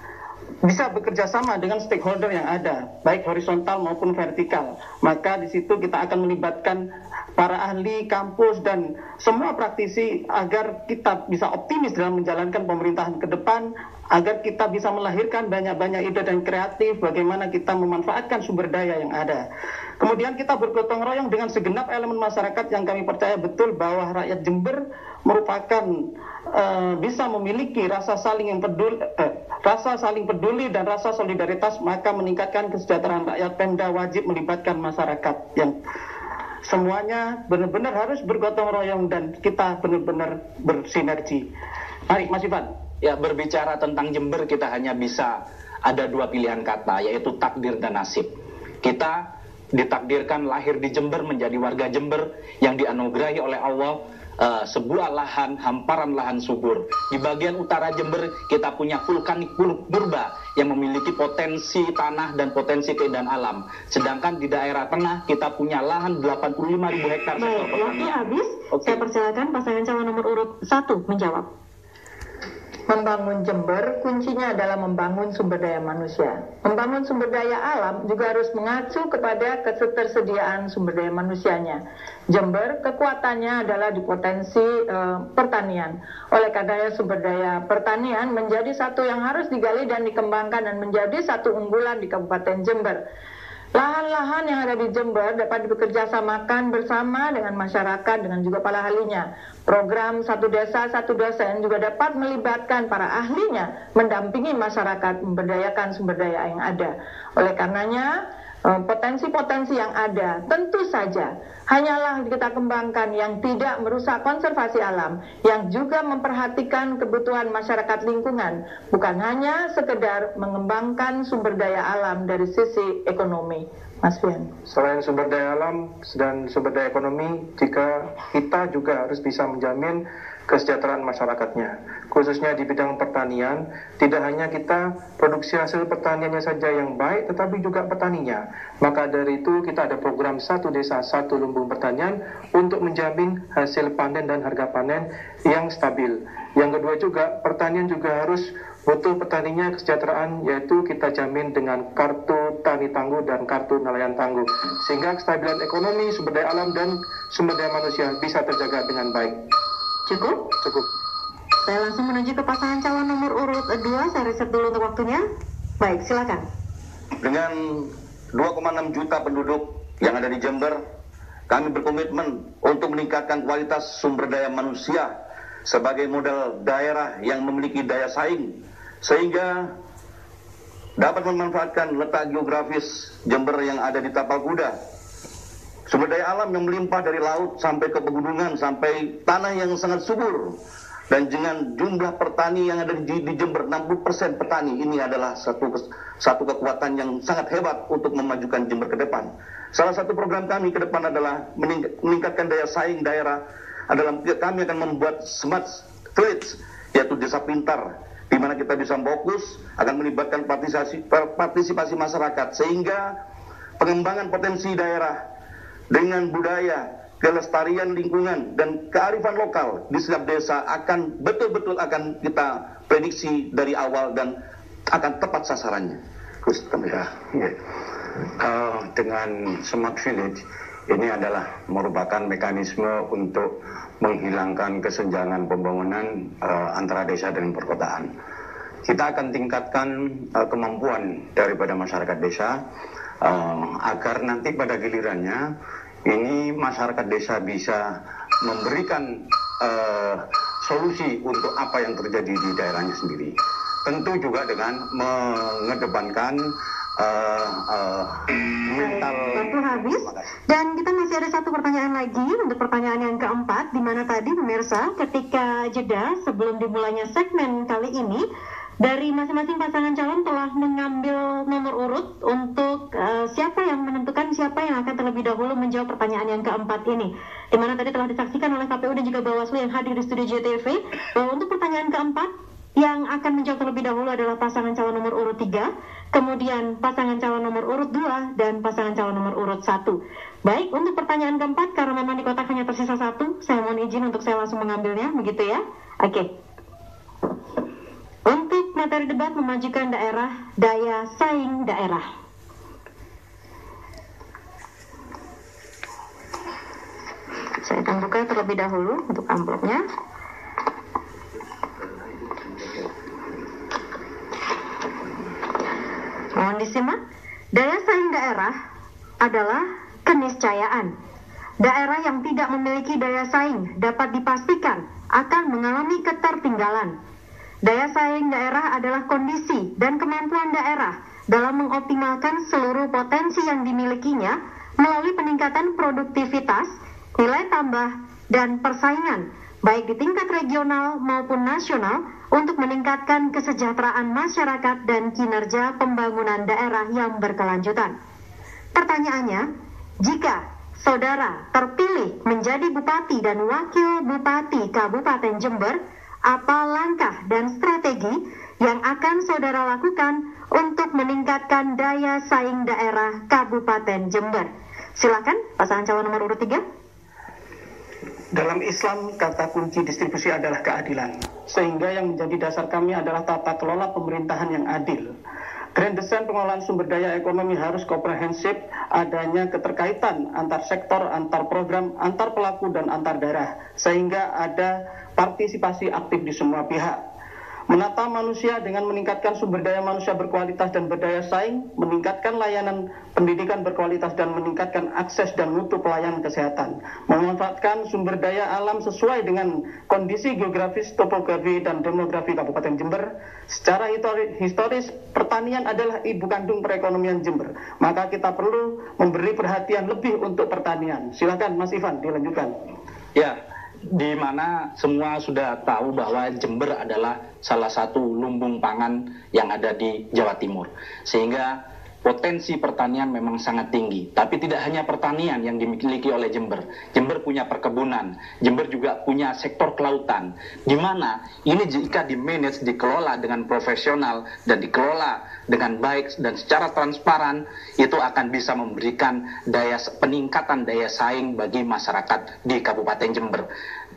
bisa bekerja sama dengan stakeholder yang ada, baik horizontal maupun vertikal. Maka di situ kita akan melibatkan para ahli kampus dan semua praktisi agar kita bisa optimis dalam menjalankan pemerintahan ke depan, agar kita bisa melahirkan banyak-banyak ide dan kreatif bagaimana kita memanfaatkan sumber daya yang ada. Kemudian kita bergotong royong dengan segenap elemen masyarakat yang kami percaya betul bahwa rakyat Jember merupakan bisa memiliki rasa saling peduli dan rasa solidaritas, maka meningkatkan kesejahteraan rakyat. Pemda wajib melibatkan masyarakat yang semuanya benar-benar harus bergotong royong dan kita benar-benar bersinergi. Mari Mas Ivan. Ya, berbicara tentang Jember kita hanya bisa ada dua pilihan kata, yaitu takdir dan nasib. Kita ditakdirkan lahir di Jember, menjadi warga Jember yang dianugerahi oleh Allah sebuah lahan, hamparan lahan subur. Di bagian utara Jember kita punya vulkanik Purba yang memiliki potensi tanah dan potensi keindahan alam. Sedangkan di daerah tengah kita punya lahan 85.000 hektar sektor pertanian. Waktu habis, saya persilakan pasangan calon nomor urut 1 menjawab. Membangun Jember, kuncinya adalah membangun sumber daya manusia. Membangun sumber daya alam juga harus mengacu kepada ketersediaan sumber daya manusianya. Jember, kekuatannya adalah di potensi pertanian. Oleh karenanya sumber daya pertanian menjadi satu yang harus digali dan dikembangkan dan menjadi satu unggulan di Kabupaten Jember. Lahan-lahan yang ada di Jember dapat bekerjasamakan bersama dengan masyarakat, dengan juga para ahlinya. Program Satu Desa Satu Dosen juga dapat melibatkan para ahlinya, mendampingi masyarakat, memberdayakan sumber daya yang ada. Oleh karenanya, potensi-potensi yang ada tentu saja hanyalah kita kembangkan yang tidak merusak konservasi alam, yang juga memperhatikan kebutuhan masyarakat lingkungan, bukan hanya sekedar mengembangkan sumber daya alam dari sisi ekonomi. Mas Fian. Selain sumber daya alam dan sumber daya ekonomi, jika kita juga harus bisa menjamin kesejahteraan masyarakatnya, khususnya di bidang pertanian. Tidak hanya kita produksi hasil pertaniannya saja yang baik, tetapi juga petaninya. Maka dari itu kita ada program Satu Desa Satu Lumbung Pertanian untuk menjamin hasil panen dan harga panen yang stabil. Yang kedua juga, pertanian juga harus butuh petaninya kesejahteraan, yaitu kita jamin dengan kartu tani tangguh dan kartu nelayan tangguh, sehingga kestabilan ekonomi, sumber daya alam dan sumber daya manusia bisa terjaga dengan baik. Cukup? Cukup. Saya langsung menuju ke pasangan calon nomor urut 2. Saya riset dulu untuk waktunya. Baik, silakan. Dengan 2,6 juta penduduk yang ada di Jember, kami berkomitmen untuk meningkatkan kualitas sumber daya manusia sebagai modal daerah yang memiliki daya saing, sehingga dapat memanfaatkan letak geografis Jember yang ada di tapal kuda. Sumber daya alam yang melimpah dari laut sampai ke pegunungan, sampai tanah yang sangat subur. Dan dengan jumlah petani yang ada di Jember, 60% petani, ini adalah satu kekuatan yang sangat hebat untuk memajukan Jember ke depan. Salah satu program kami ke depan adalah meningkatkan daya saing daerah. Adalah kami akan membuat smart village, yaitu desa pintar, di mana kita bisa fokus akan melibatkan partisipasi masyarakat, sehingga pengembangan potensi daerah dengan budaya, kelestarian lingkungan dan kearifan lokal di setiap desa akan betul-betul akan kita prediksi dari awal dan akan tepat sasarannya. Dengan Smart Village ini adalah merupakan mekanisme untuk menghilangkan kesenjangan pembangunan antara desa dan perkotaan. Kita akan tingkatkan kemampuan daripada masyarakat desa agar nanti pada gilirannya ini masyarakat desa bisa memberikan solusi untuk apa yang terjadi di daerahnya sendiri. Tentu juga dengan mengedepankan mental. Waktu habis dan kita masih ada satu pertanyaan lagi untuk pertanyaan yang keempat, di mana tadi pemirsa ketika jeda sebelum dimulainya segmen kali ini, dari masing-masing pasangan calon telah mengambil nomor urut untuk siapa yang menentukan siapa yang akan terlebih dahulu menjawab pertanyaan yang keempat ini. Di mana tadi telah disaksikan oleh KPU dan juga Bawaslu yang hadir di studio JTV. Untuk pertanyaan keempat yang akan menjawab terlebih dahulu adalah pasangan calon nomor urut 3, kemudian pasangan calon nomor urut 2, dan pasangan calon nomor urut 1. Baik, untuk pertanyaan keempat, karena memang di kotak hanya tersisa 1, saya mohon izin untuk saya langsung mengambilnya, begitu ya? Oke. Untuk materi debat memajukan daerah, daya saing daerah. Saya akan buka terlebih dahulu untuk amplopnya. Mohon disimak. Daya saing daerah adalah keniscayaan. Daerah yang tidak memiliki daya saing dapat dipastikan akan mengalami ketertinggalan. Daya saing daerah adalah kondisi dan kemampuan daerah dalam mengoptimalkan seluruh potensi yang dimilikinya melalui peningkatan produktivitas, nilai tambah, dan persaingan, baik di tingkat regional maupun nasional, untuk meningkatkan kesejahteraan masyarakat dan kinerja pembangunan daerah yang berkelanjutan. Pertanyaannya, jika saudara terpilih menjadi Bupati dan Wakil Bupati Kabupaten Jember, apa langkah dan strategi yang akan saudara lakukan untuk meningkatkan daya saing daerah Kabupaten Jember? Silakan pasangan calon nomor urut 3. Dalam Islam, kata kunci distribusi adalah keadilan. Sehingga yang menjadi dasar kami adalah tata kelola pemerintahan yang adil. Grand design pengelolaan sumber daya ekonomi harus komprehensif, adanya keterkaitan antar sektor, antar program, antar pelaku, dan antar daerah. Sehingga ada partisipasi aktif di semua pihak. Menata manusia dengan meningkatkan sumber daya manusia berkualitas dan berdaya saing, meningkatkan layanan pendidikan berkualitas dan meningkatkan akses dan mutu pelayanan kesehatan, memanfaatkan sumber daya alam sesuai dengan kondisi geografis, topografi, dan demografi Kabupaten Jember. Secara historis, pertanian adalah ibu kandung perekonomian Jember, maka kita perlu memberi perhatian lebih untuk pertanian. Silakan Mas Ivan, dilanjutkan. Ya, di mana semua sudah tahu bahwa Jember adalah salah satu lumbung pangan yang ada di Jawa Timur. Sehingga potensi pertanian memang sangat tinggi. Tapi tidak hanya pertanian yang dimiliki oleh Jember. Jember punya perkebunan, Jember juga punya sektor kelautan. Di mana ini jika di-manage, dikelola dengan profesional dan dikelola dengan baik dan secara transparan, itu akan bisa memberikan peningkatan daya saing bagi masyarakat di Kabupaten Jember.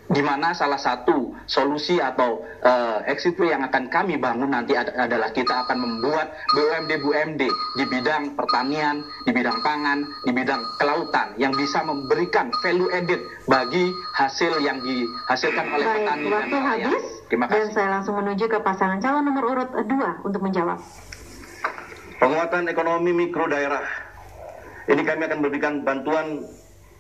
Di mana salah satu solusi atau exit way yang akan kami bangun nanti adalah kita akan membuat BUMD di bidang pertanian, di bidang pangan, di bidang kelautan yang bisa memberikan value added bagi hasil yang dihasilkan oleh petani dan nelayan. Terima kasih. Dan saya langsung menuju ke pasangan calon nomor urut 2 untuk menjawab. Penguatan ekonomi mikro daerah. Ini kami akan memberikan bantuan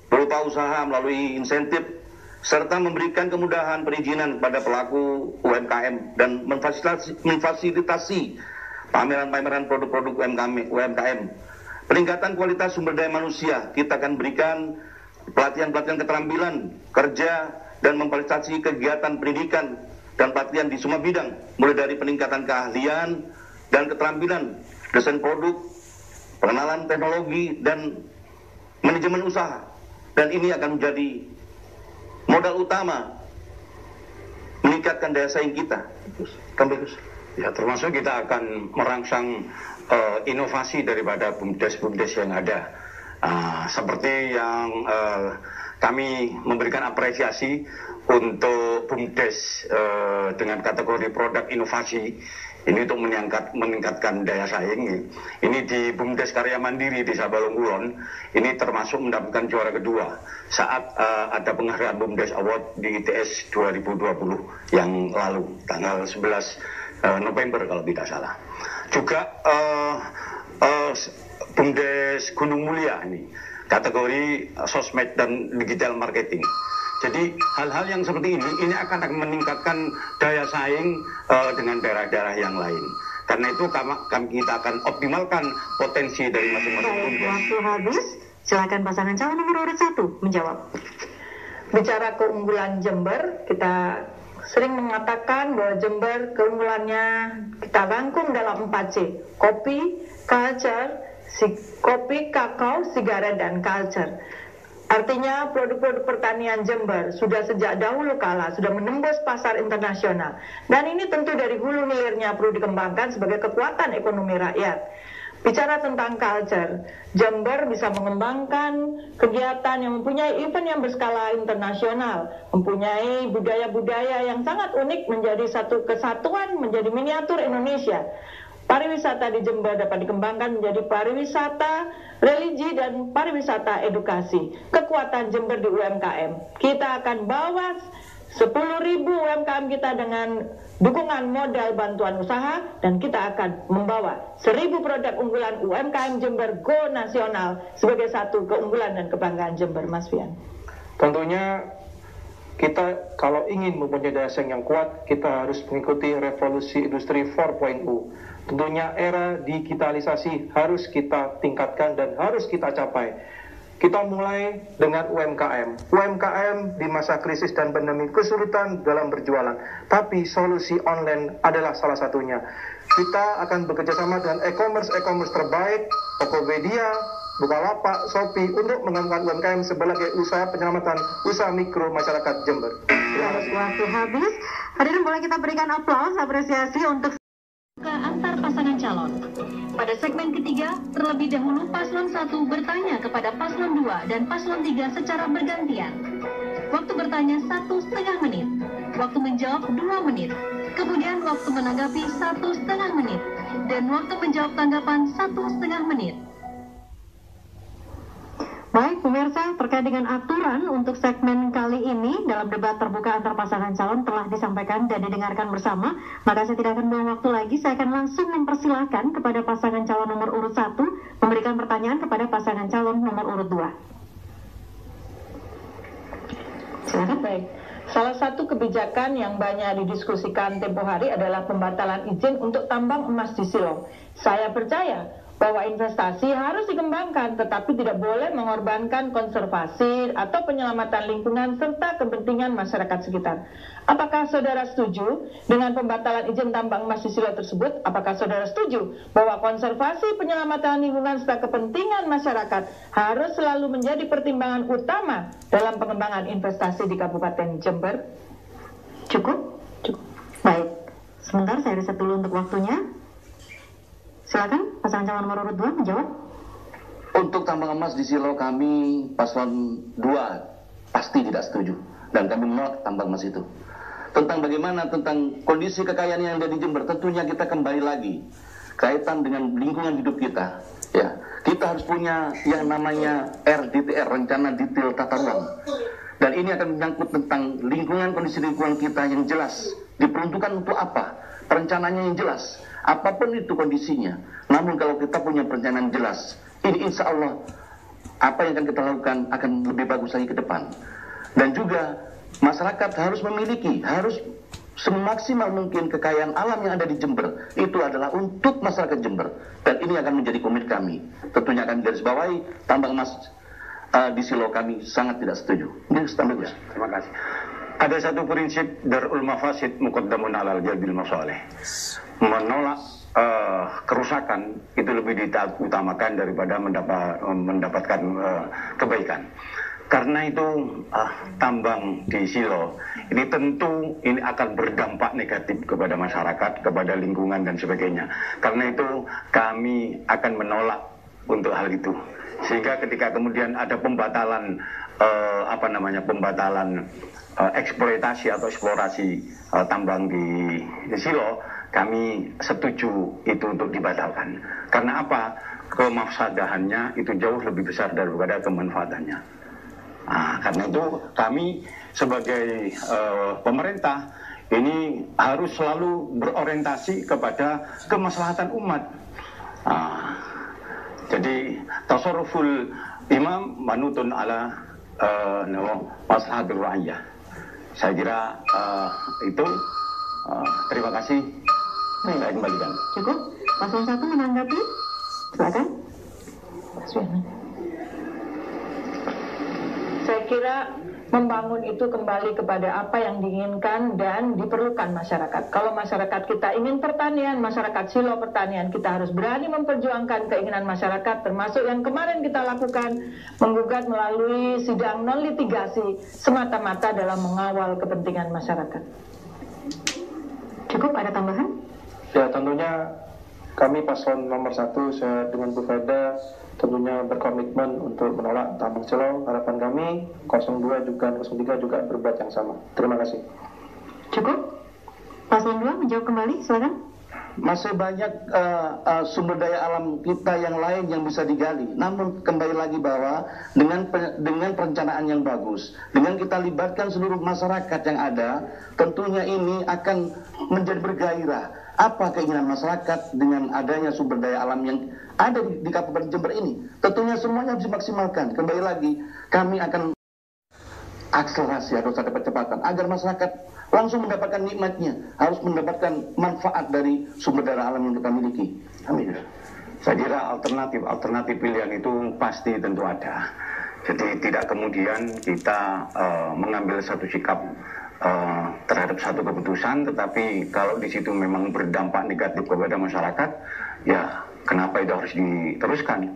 berupa usaha melalui insentif serta memberikan kemudahan perizinan pada pelaku UMKM dan memfasilitasi pameran-pameran produk-produk UMKM. Peningkatan kualitas sumber daya manusia, kita akan berikan pelatihan-pelatihan keterampilan kerja dan memfasilitasi kegiatan pendidikan dan pelatihan di semua bidang, mulai dari peningkatan keahlian dan keterampilan, desain produk, pengenalan teknologi, dan manajemen usaha. Dan ini akan menjadi modal utama meningkatkan daya saing kita. Ya, termasuk kita akan merangsang inovasi daripada BUMDes yang ada. Seperti yang kami memberikan apresiasi untuk BUMDes dengan kategori produk inovasi. Ini untuk meningkatkan daya saing. Ini di BUMDes Karya Mandiri di Sabalong Kulon, ini termasuk mendapatkan juara kedua saat ada penghargaan BUMDes Award di ITS 2020 yang lalu, tanggal 11 November kalau tidak salah. Juga BUMDes Gunung Mulia ini, kategori sosmed dan digital marketing. Jadi hal-hal yang seperti ini akan meningkatkan daya saing dengan daerah-daerah yang lain. Karena itu kita akan optimalkan potensi dari masing-masing BUMDes. Waktu habis, silakan pasangan calon nomor urut 1 menjawab. Bicara keunggulan Jember, kita sering mengatakan bahwa Jember keunggulannya kita rangkum dalam 4C. Kopi, culture, kopi, kakao, sigaret, dan culture. Artinya produk-produk pertanian Jember sudah sejak dahulu kala sudah menembus pasar internasional. Dan ini tentu dari hulu hilirnya perlu dikembangkan sebagai kekuatan ekonomi rakyat. Bicara tentang culture, Jember bisa mengembangkan kegiatan yang mempunyai event yang berskala internasional, mempunyai budaya-budaya yang sangat unik menjadi satu kesatuan, menjadi miniatur Indonesia. Pariwisata di Jember dapat dikembangkan menjadi pariwisata religi dan pariwisata edukasi. Kekuatan Jember di UMKM. Kita akan bawa 10.000 UMKM kita dengan dukungan modal bantuan usaha, dan kita akan membawa 1.000 produk unggulan UMKM Jember go nasional sebagai satu keunggulan dan kebanggaan Jember, Mas Fian. Tentunya kita kalau ingin mempunyai daya saing yang kuat, kita harus mengikuti revolusi industri 4.0. Tentunya era digitalisasi harus kita tingkatkan dan harus kita capai. Kita mulai dengan UMKM. UMKM di masa krisis dan pandemi kesulitan dalam berjualan, tapi solusi online adalah salah satunya. Kita akan bekerjasama dengan e-commerce terbaik, Tokopedia, Bukalapak, Shopee untuk mengembangkan UMKM sebagai usaha penyelamatan usaha mikro masyarakat Jember. Waktu habis, hadirin boleh kita berikan aplaus apresiasi untuk antar pasangan calon. Pada segmen ketiga, terlebih dahulu paslon 1 bertanya kepada paslon 2 dan paslon 3 secara bergantian. Waktu bertanya 1,5 menit, waktu menjawab 2 menit, kemudian waktu menanggapi 1,5 menit, dan waktu menjawab tanggapan 1,5 menit. Baik, pemirsa, terkait dengan aturan untuk segmen kali ini dalam debat terbuka antar pasangan calon telah disampaikan dan didengarkan bersama. Maka saya tidak akan buang waktu lagi, saya akan langsung mempersilahkan kepada pasangan calon nomor urut 1 memberikan pertanyaan kepada pasangan calon nomor urut 2. Silakan. Baik. Salah satu kebijakan yang banyak didiskusikan tempo hari adalah pembatalan izin untuk tambang emas di Silo. Saya percaya bahwa investasi harus dikembangkan, tetapi tidak boleh mengorbankan konservasi atau penyelamatan lingkungan serta kepentingan masyarakat sekitar. Apakah saudara setuju dengan pembatalan izin tambang emas di Silo tersebut? Apakah saudara setuju bahwa konservasi, penyelamatan lingkungan serta kepentingan masyarakat harus selalu menjadi pertimbangan utama dalam pengembangan investasi di Kabupaten Jember? Cukup? Cukup. Baik, sebentar saya riset dulu untuk waktunya. Silakan, pasangan calon nomor urut 2 menjawab. Untuk tambang emas di Silo, kami paslon 2 pasti tidak setuju dan kami menolak tambang emas itu. Tentang bagaimana tentang kondisi kekayaan yang ada di Jember, tentunya kita kembali lagi kaitan dengan lingkungan hidup kita. Ya, kita harus punya yang namanya RDTR, rencana detail tata ruang. Dan ini akan menyangkut tentang lingkungan, kondisi lingkungan kita yang jelas. Diperuntukkan untuk apa? Perencanaannya yang jelas. Apapun itu kondisinya. Namun kalau kita punya perencanaan jelas, ini insya Allah apa yang akan kita lakukan akan lebih bagus lagi ke depan. Dan juga masyarakat harus memiliki, harus semaksimal mungkin kekayaan alam yang ada di Jember. Itu adalah untuk masyarakat Jember. Dan ini akan menjadi komit kami. Tentunya akan digarisbawahi tambang emas di Silo kami sangat tidak setuju. Ini bagus. Terima kasih. Ada satu prinsip darul mafasid muqaddamun alal jalbil masalih. Menolak kerusakan itu lebih diutamakan daripada mendapatkan kebaikan. Karena itu tambang di Silo ini tentu ini akan berdampak negatif kepada masyarakat, kepada lingkungan dan sebagainya. Karena itu kami akan menolak untuk hal itu. Sehingga ketika kemudian ada pembatalan eksploitasi atau eksplorasi tambang di Silo, kami setuju itu untuk dibatalkan. Karena apa? Kemafsadahannya itu jauh lebih besar daripada kemanfaatannya. Karena itu kami sebagai pemerintah ini harus selalu berorientasi kepada kemaslahatan umat. Jadi tasarruful imam manutun ala maslahatul ra'iyah. Saya kira itu. Terima kasih. Saya kembalikan. Cukup? Paslon 1 menanggapi? Silakan. Saya kira membangun itu kembali kepada apa yang diinginkan dan diperlukan masyarakat. Kalau masyarakat kita ingin pertanian, masyarakat Silo pertanian, kita harus berani memperjuangkan keinginan masyarakat, termasuk yang kemarin kita lakukan, menggugat melalui sidang non litigasi semata-mata dalam mengawal kepentingan masyarakat. Cukup, ada tambahan? Ya, tentunya kami paslon nomor 1 dengan Bu Feda tentunya berkomitmen untuk menolak tambang Silo. Harapan kami 02 juga 03 juga berbuat yang sama. Terima kasih. Cukup? Paslon 2 menjawab kembali, silakan. Masih banyak sumber daya alam kita yang lain yang bisa digali. Namun kembali lagi bahwa dengan perencanaan yang bagus, dengan kita libatkan seluruh masyarakat yang ada, tentunya ini akan menjadi bergairah. Apa keinginan masyarakat dengan adanya sumber daya alam yang ada di Kabupaten Jember ini? Tentunya semuanya harus dimaksimalkan. Kembali lagi, kami akan akselerasi, harus ada percepatan agar masyarakat langsung mendapatkan nikmatnya, harus mendapatkan manfaat dari sumber daya alam yang kita miliki. Amin. Saya kira alternatif pilihan itu pasti tentu ada. Jadi tidak kemudian kita mengambil satu sikap terhadap satu keputusan, tetapi kalau di situ memang berdampak negatif kepada masyarakat, ya kenapa itu harus diteruskan?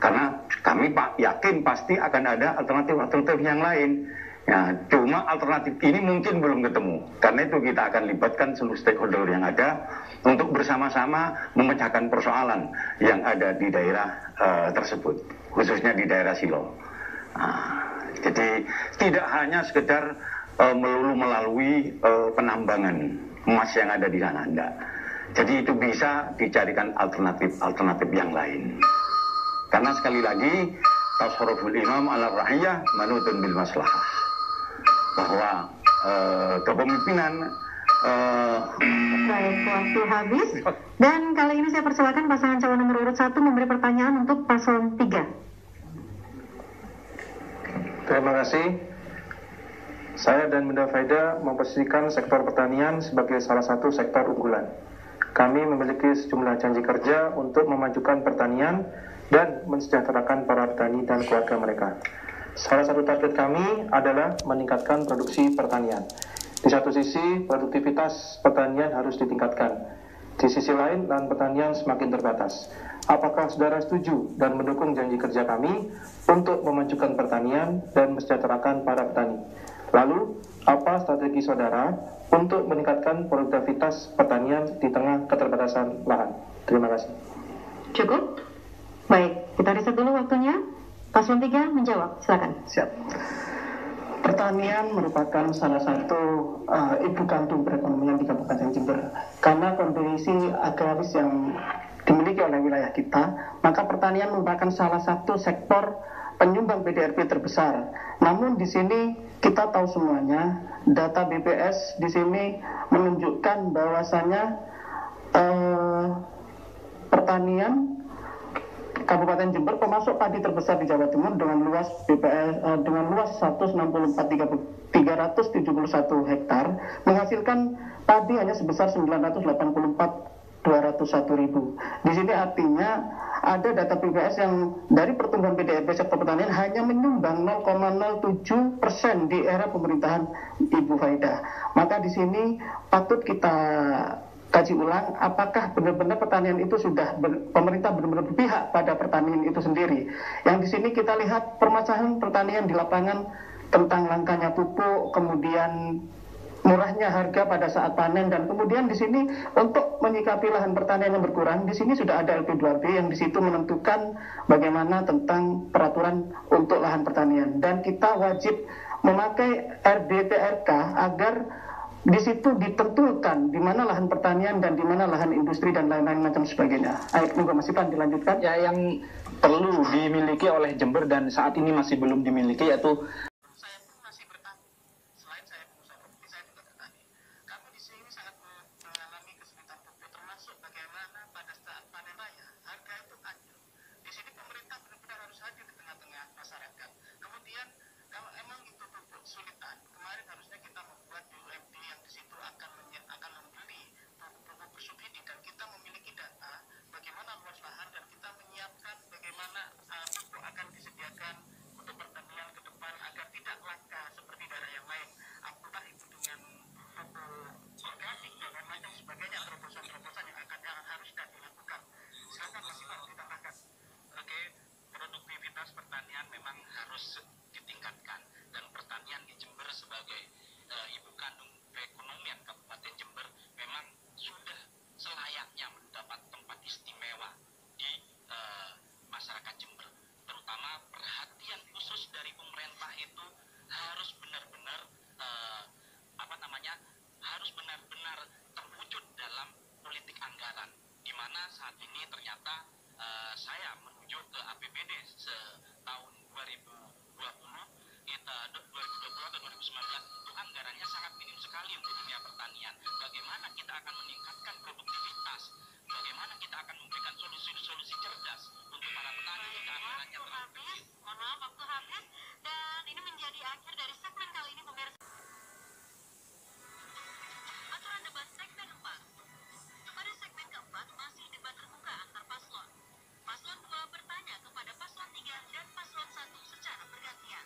karena kami yakin pasti akan ada alternatif-alternatif yang lain. Ya, cuma alternatif ini mungkin belum ketemu. Karena itu kita akan libatkan seluruh stakeholder yang ada untuk bersama-sama memecahkan persoalan yang ada di daerah tersebut, khususnya di daerah Silo. Jadi tidak hanya sekedar melulu melalui penambangan emas yang ada di sana, enggak. Jadi itu bisa dicarikan alternatif yang lain. Karena sekali lagi tasarruful imam ala ra'iyah manutun bil maslahah. Bahwa kepemimpinan baik, waktu habis. Dan kali ini saya persilakan pasangan calon nomor urut 1 memberi pertanyaan untuk paslon 3. Terima kasih. Saya dan Bunda Faida memposisikan sektor pertanian sebagai salah satu sektor unggulan. Kami memiliki sejumlah janji kerja untuk memajukan pertanian dan mensejahterakan para petani dan keluarga mereka. Salah satu target kami adalah meningkatkan produksi pertanian. Di satu sisi, produktivitas pertanian harus ditingkatkan. Di sisi lain, lahan pertanian semakin terbatas. Apakah saudara setuju dan mendukung janji kerja kami untuk memajukan pertanian dan mensejahterakan para petani? Lalu, apa strategi saudara untuk meningkatkan produktivitas pertanian di tengah keterbatasan lahan? Terima kasih. Cukup? Baik, kita riset dulu waktunya. Paslon 3 menjawab, silakan. Siap. Pertanian merupakan salah satu ibu kandung perekonomian di Kabupaten Jember. Karena kondisi agraris yang dimiliki oleh wilayah kita, maka pertanian merupakan salah satu sektor penyumbang PDRB terbesar. Namun di sini kita tahu semuanya, data BPS di sini menunjukkan bahwasanya pertanian Kabupaten Jember pemasok padi terbesar di Jawa Timur dengan luas dengan luas 164.371 hektar menghasilkan padi hanya sebesar 984.201 ribu. Di sini artinya ada data BPS yang dari pertumbuhan PDRB sektor pertanian hanya menyumbang 0,07% di era pemerintahan Ibu Faida. Maka di sini patut kita kaji ulang apakah benar-benar pertanian itu sudah pemerintah benar-benar berpihak pada pertanian itu sendiri. Yang di sini kita lihat permasalahan pertanian di lapangan tentang langkanya pupuk, kemudian murahnya harga pada saat panen, dan kemudian di sini untuk menyikapi lahan pertanian yang berkurang, di sini sudah ada LP2B yang di situ menentukan bagaimana tentang peraturan untuk lahan pertanian, dan kita wajib memakai RDTRK agar di situ ditentukan di mana lahan pertanian dan di mana lahan industri dan lain-lain macam sebagainya. Ayo, monggo Mas Ipan dilanjutkan. Ya, yang perlu dimiliki oleh Jember dan saat ini masih belum dimiliki yaitu saya pun masih bertani. Selain saya pengusaha properti, saya juga bertani. Kami di sini sangat mengalami kesulitan pupuk, termasuk bagaimana pada saat panen raya harga itu anjlok. Di sini pemerintah benar-benar harus hadir di tengah-tengah masyarakat. Kemudian kalau emang itu pupuk kesulitan, kemarin harusnya kita membuat BUMD yang di situ akan membeli pupuk bersubsidi, dan kita memiliki data bagaimana luas lahan dan kita menyiapkan bagaimana pupuk akan disediakan untuk pertanian ke depan agar tidak langka seperti daerah yang lain. Apakah itu dengan pupuk organik dan lain-lain sebagainya, terobosan-terobosan yang harus dilakukan. Silakan Mas Iman ditambahkan. Oke, produktivitas pertanian memang harus ditingkatkan, dan pertanian di Jember sebagai ibu kandung perekonomian Kabupaten Jember memang sudah selayaknya mendapat tempat istimewa di masyarakat Jember. Terutama perhatian khusus dari pemerintah itu harus benar-benar harus benar-benar terwujud dalam politik anggaran, di mana saat ini ternyata saya menuju ke APBD tahun 2020 atau 2019 itu anggarannya sangat minim sekali untuk dunia pertanian. Bagaimana kita akan meningkatkan produktivitas, bagaimana kita akan memberikan solusi-solusi cerdas untuk para petani jika anggarannya terlalu kecil. Mohon maaf, waktu habis, dan ini menjadi akhir dari segmen kali ini, pemirsa. Aturan debat segmen 4. Pada segmen keempat masih debat terbuka antar paslon. Paslon 2 bertanya kepada paslon 3 dan paslon 1 secara bergantian.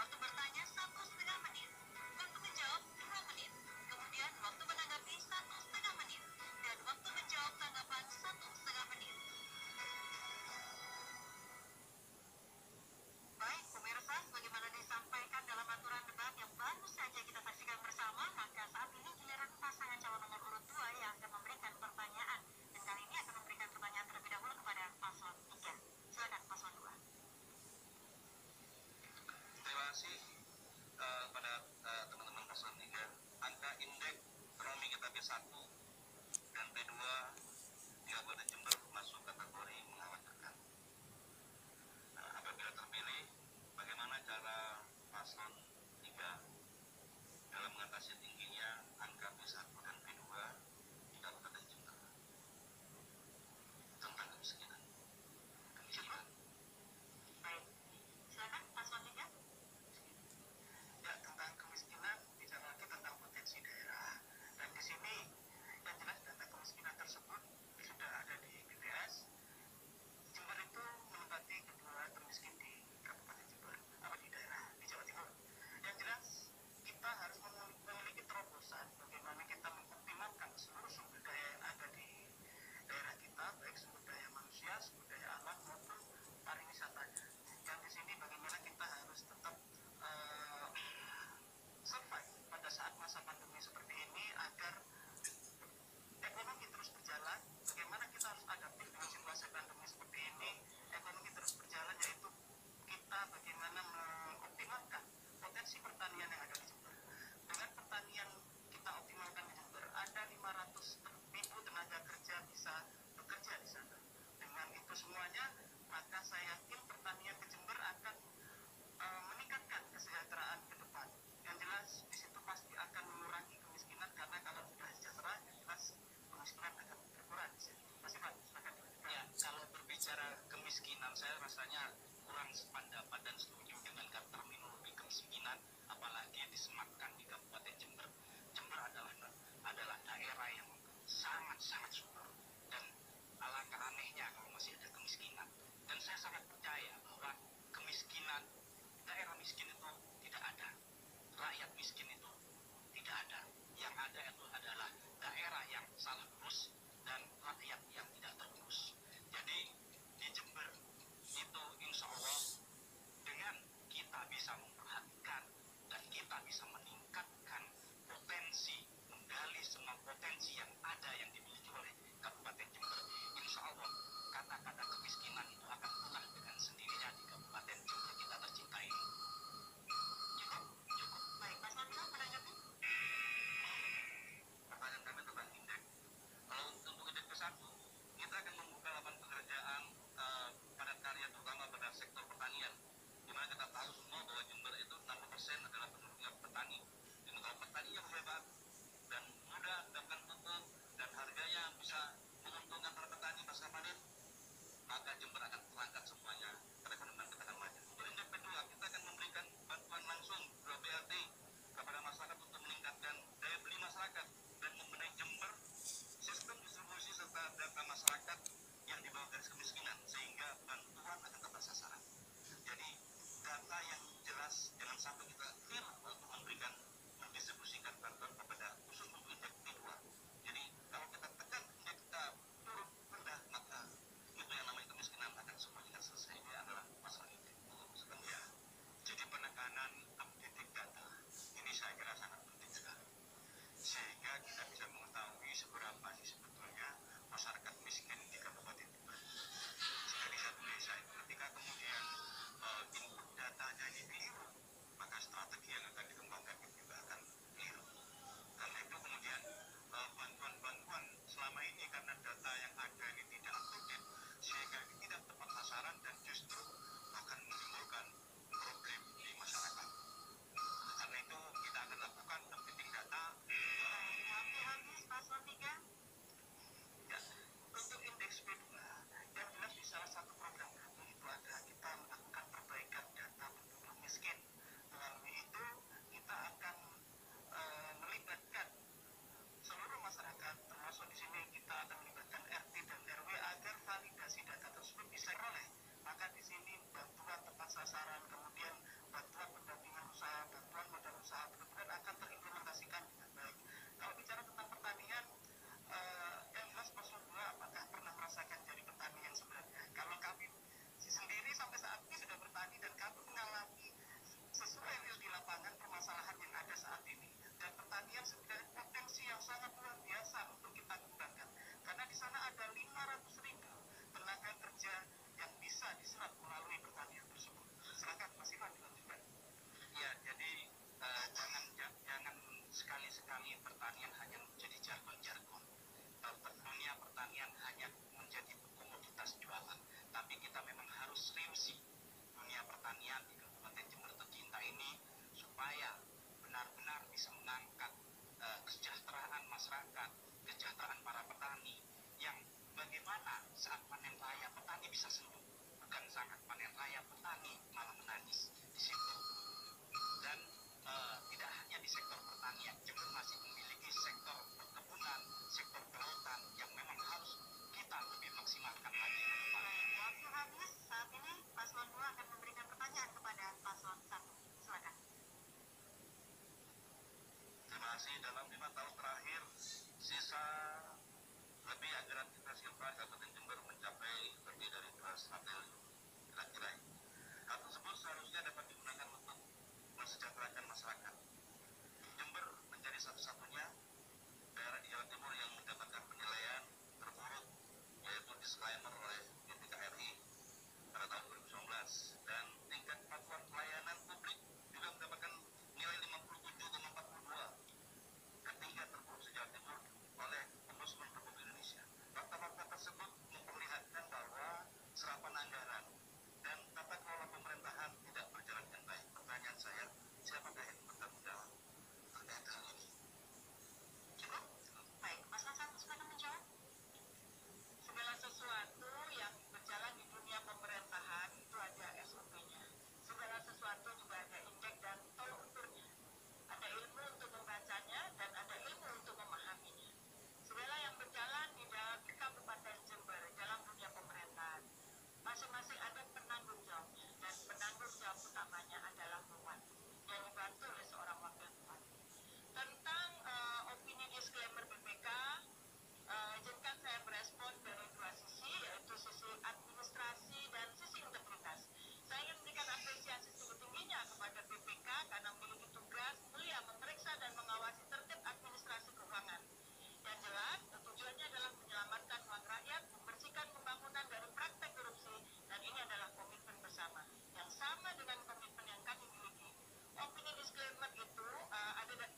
Waktu bertanya 1,5 menit, waktu menjawab 2 menit, kemudian waktu menanggapi 1,5 menit, dan waktu menjawab tanggapan 1,5 menit. estimasi dalam 5 tahun terakhir sisa lebih anggaran kita silver Kabupaten Jember mencapai lebih dari 200 triliun kira-kira. Hal tersebut seharusnya dapat digunakan untuk mensejahterakan masyarakat. Jember menjadi satu-satunya daerah di Jawa Timur yang mendapatkan penilaian terburuk, yaitu disclaimer oleh BPK RI pada tahun 2019, dan tingkat kepatuhan pelayanan publik juga mendapatkan nilai 57,42, ketiga terburuk se-Jawa Timur oleh Ombudsman Republik Indonesia. Fakta-fakta tersebut memperlihatkan bahwa serapan anggaran dan tata kelola pemerintahan tidak berjalan dengan baik. Pertanyaan saya, siapakah yang bertanggung jawab terkait hal ini? Cukup? Baik, Mas Hasan, silakan menjawab. Segala sesuatu yang berjalan di dunia pemerintahan itu ada SOP-nya. Segala sesuatu juga ada indeks dan tolok ukurnya. Ada ilmu untuk membacanya dan ada ilmu untuk memahaminya. Segala yang berjalan di dalam Kabupaten Jember dalam dunia pemerintahan, masing-masing ada penanggung jawabnya, dan penanggung jawab utamanya adalah bupati yang dibantu oleh seorang wakil bupati. Tentang opini disclaimer BPK, izinkan saya merespon dari dua sisi, yaitu sisi administrasi dan sisi integritas. Saya ingin memberikan apresiasi setinggi-tingginya kepada BPK karena memiliki tugas mulia memeriksa dan mengawasi tertib administrasi keuangan. Yang jelas, tujuannya adalah menyelamatkan uang rakyat, membersihkan pembangunan dari praktek korupsi, dan ini adalah komitmen bersama, yang sama dengan komitmen yang kami miliki. Opini disclaimer itu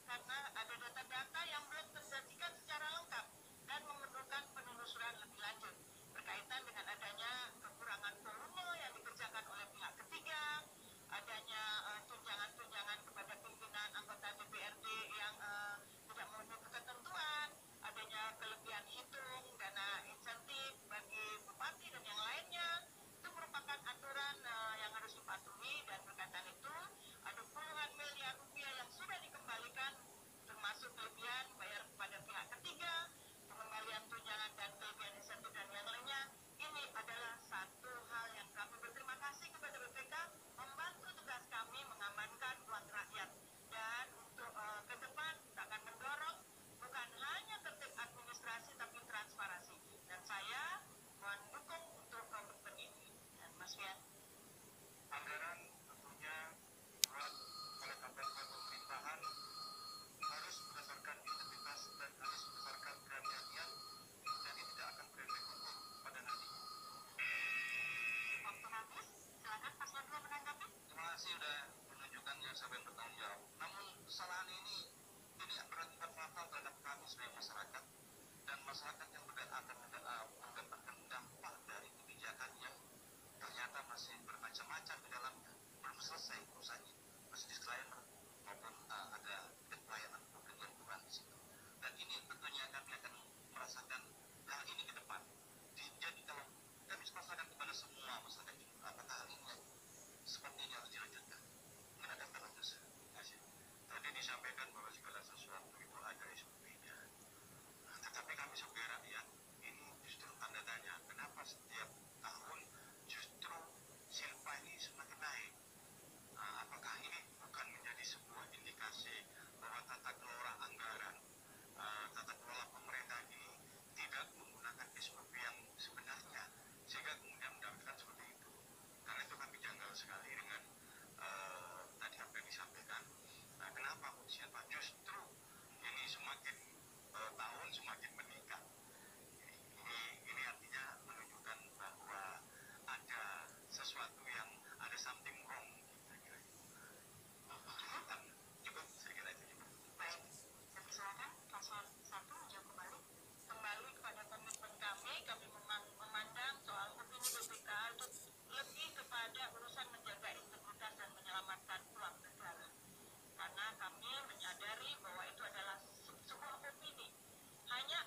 karena ada data-data yang belum tersajikan secara lengkap dan memerlukan penelusuran lebih lanjut berkaitan dengan adanya kekurangan volume yang dikerjakan oleh pihak ketiga, adanya tunjangan-tunjangan kepada pimpinan anggota DPRD yang tidak memenuhi ketentuan, adanya kelebihan hitung dana insentif bagi bupati dan yang lainnya. Itu merupakan aturan yang harus dipatuhi, dan berkaitan itu ada puluhan miliar rupiah yang sudah dikembalikan, termasuk kelebihan bayar kepada pihak ketiga, pengembalian tunjangan dan kelebihan insentif dan yang lainnya. Ini adalah satu hal yang kami berterima kasih kepada BPK membantu tugas kami mengamankan uang rakyat, dan untuk ke depan kita akan mendorong bukan hanya tertib administrasi tapi transparansi, dan saya mendukung untuk komitmen ini. Dan Mas Fian, Anggaran tentunya dibuat oleh KPM pemerintahan harus berdasarkan integritas dan harus berdasarkan keberanian, jadi tidak akan berefek hukum pada nantinya. Waktu habis, silakan paslon 2 menanggapi. Terima kasih sudah menunjukkan siapa yang bertanggung jawab. Namun kesalahan ini berakibat fatal terhadap kami sebagai masyarakat, dan masyarakat yang akan mendapatkan dampak dari kebijakan yang ternyata masih bermacam-macam di dalamnya, belum selesai urusannya, masih disclaimer maupun ada pelayanan publik yang kurang di situ. Dan ini tentunya kami akan merasakan hal ini ke depan. Jadi kalau kami merasakan kepada semua masyarakat, apakah hal ini seperti ini harus dilanjutkan? Mungkin ada penonton. Tadi disampaikan bahwa segala sesuatu itu ada SOP-nya. Tetapi kami sebagai rakyat, ini justru tanda tanya, kenapa setiap tahun justru silpa ini semakin naik? Apakah ini bukan menjadi sebuah indikasi bahwa tata kelola anggaran, tata kelola pemerintah ini tidak menggunakan SOP yang sebenarnya, sehingga kemudian mendapatkan seperti itu? Karena itu kami janggal sekali dengan tadi apa yang disampaikan. Kenapa silpa justru ini semakin tahun semakin meningkat? Ini artinya menunjukkan bahwa ada sesuatu yang ada something wrong. Cukup, saya kira itu. Baik, saya persilakan paslon 1 menjawab kembali. kembali kepada komitmen kami memandang soal opini BPK itu lebih kepada urusan menjaga integritas dan menyelamatkan uang negara. Karena kami menyadari bahwa itu adalah sebuah opini. Hanya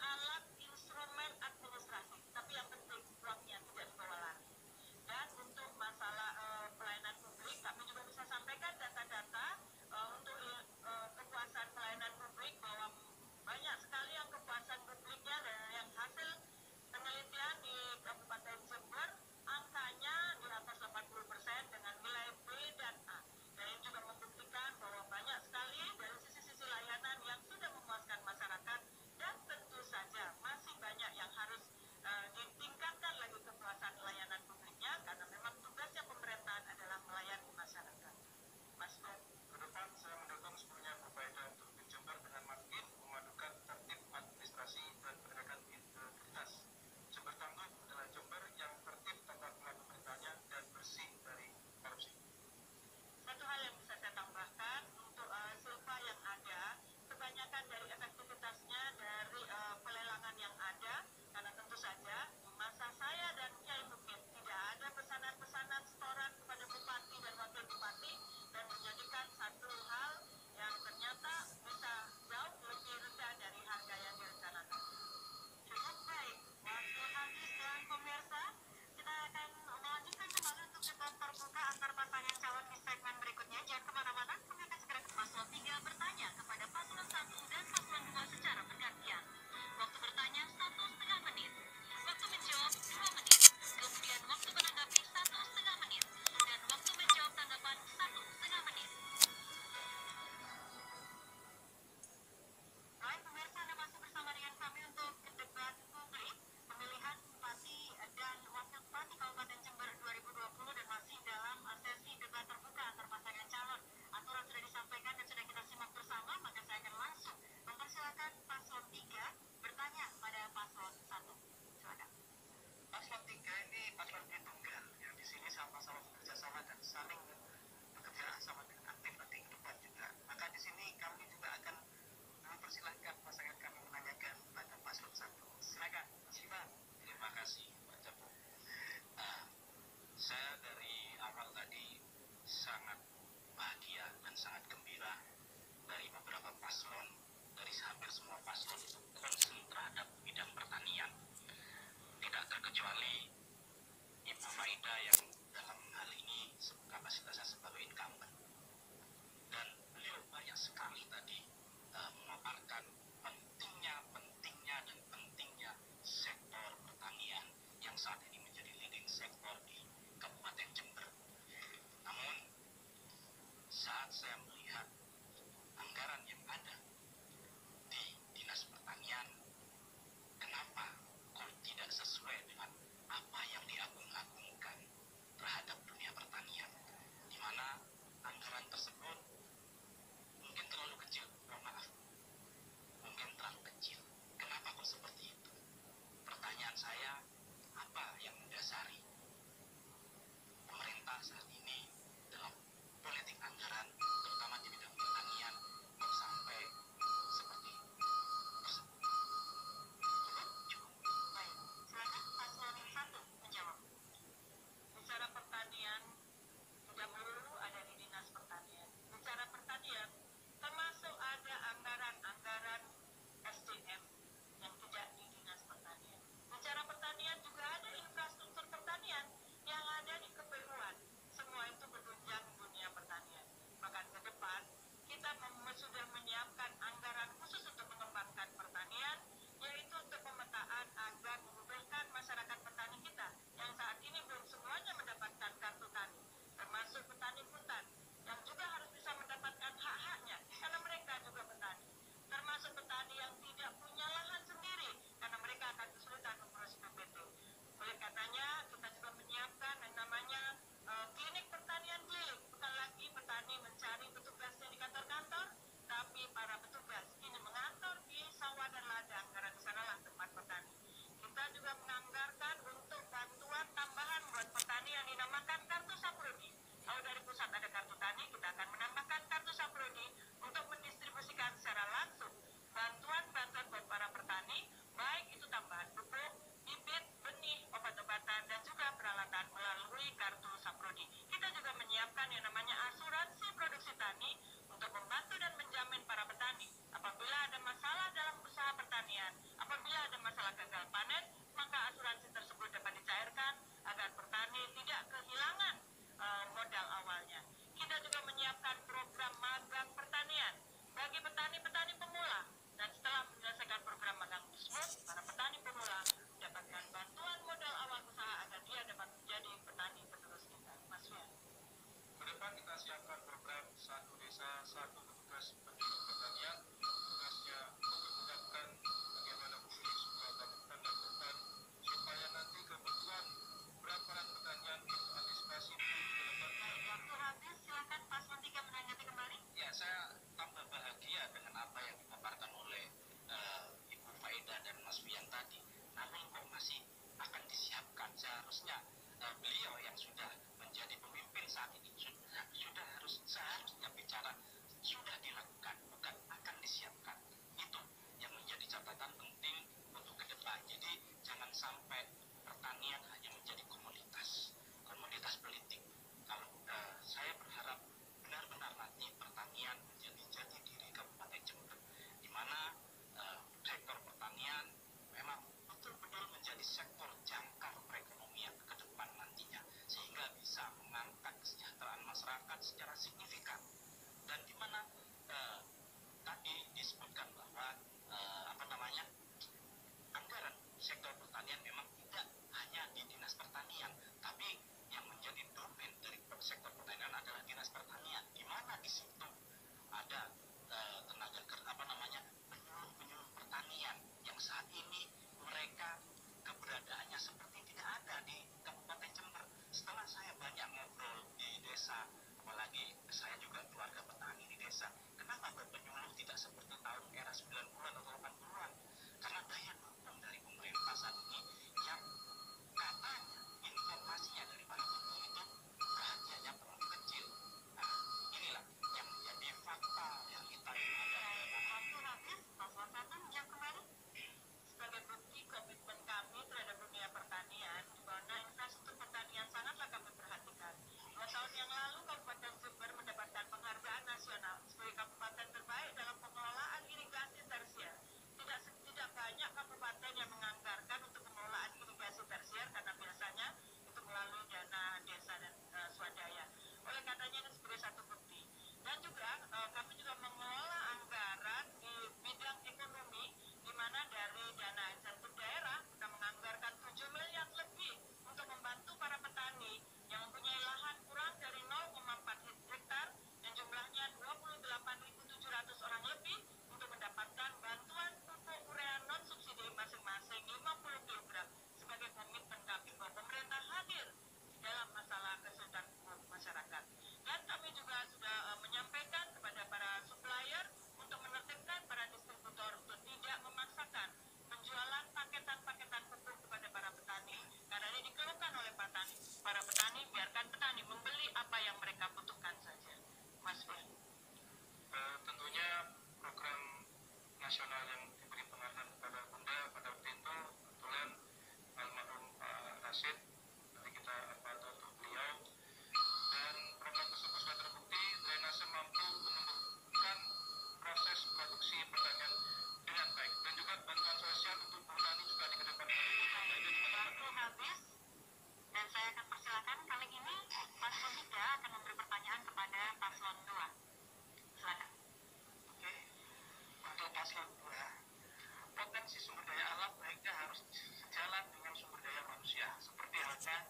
paslon 2, potensi sumber daya alam baiknya harus sejalan dengan sumber daya manusia, seperti halnya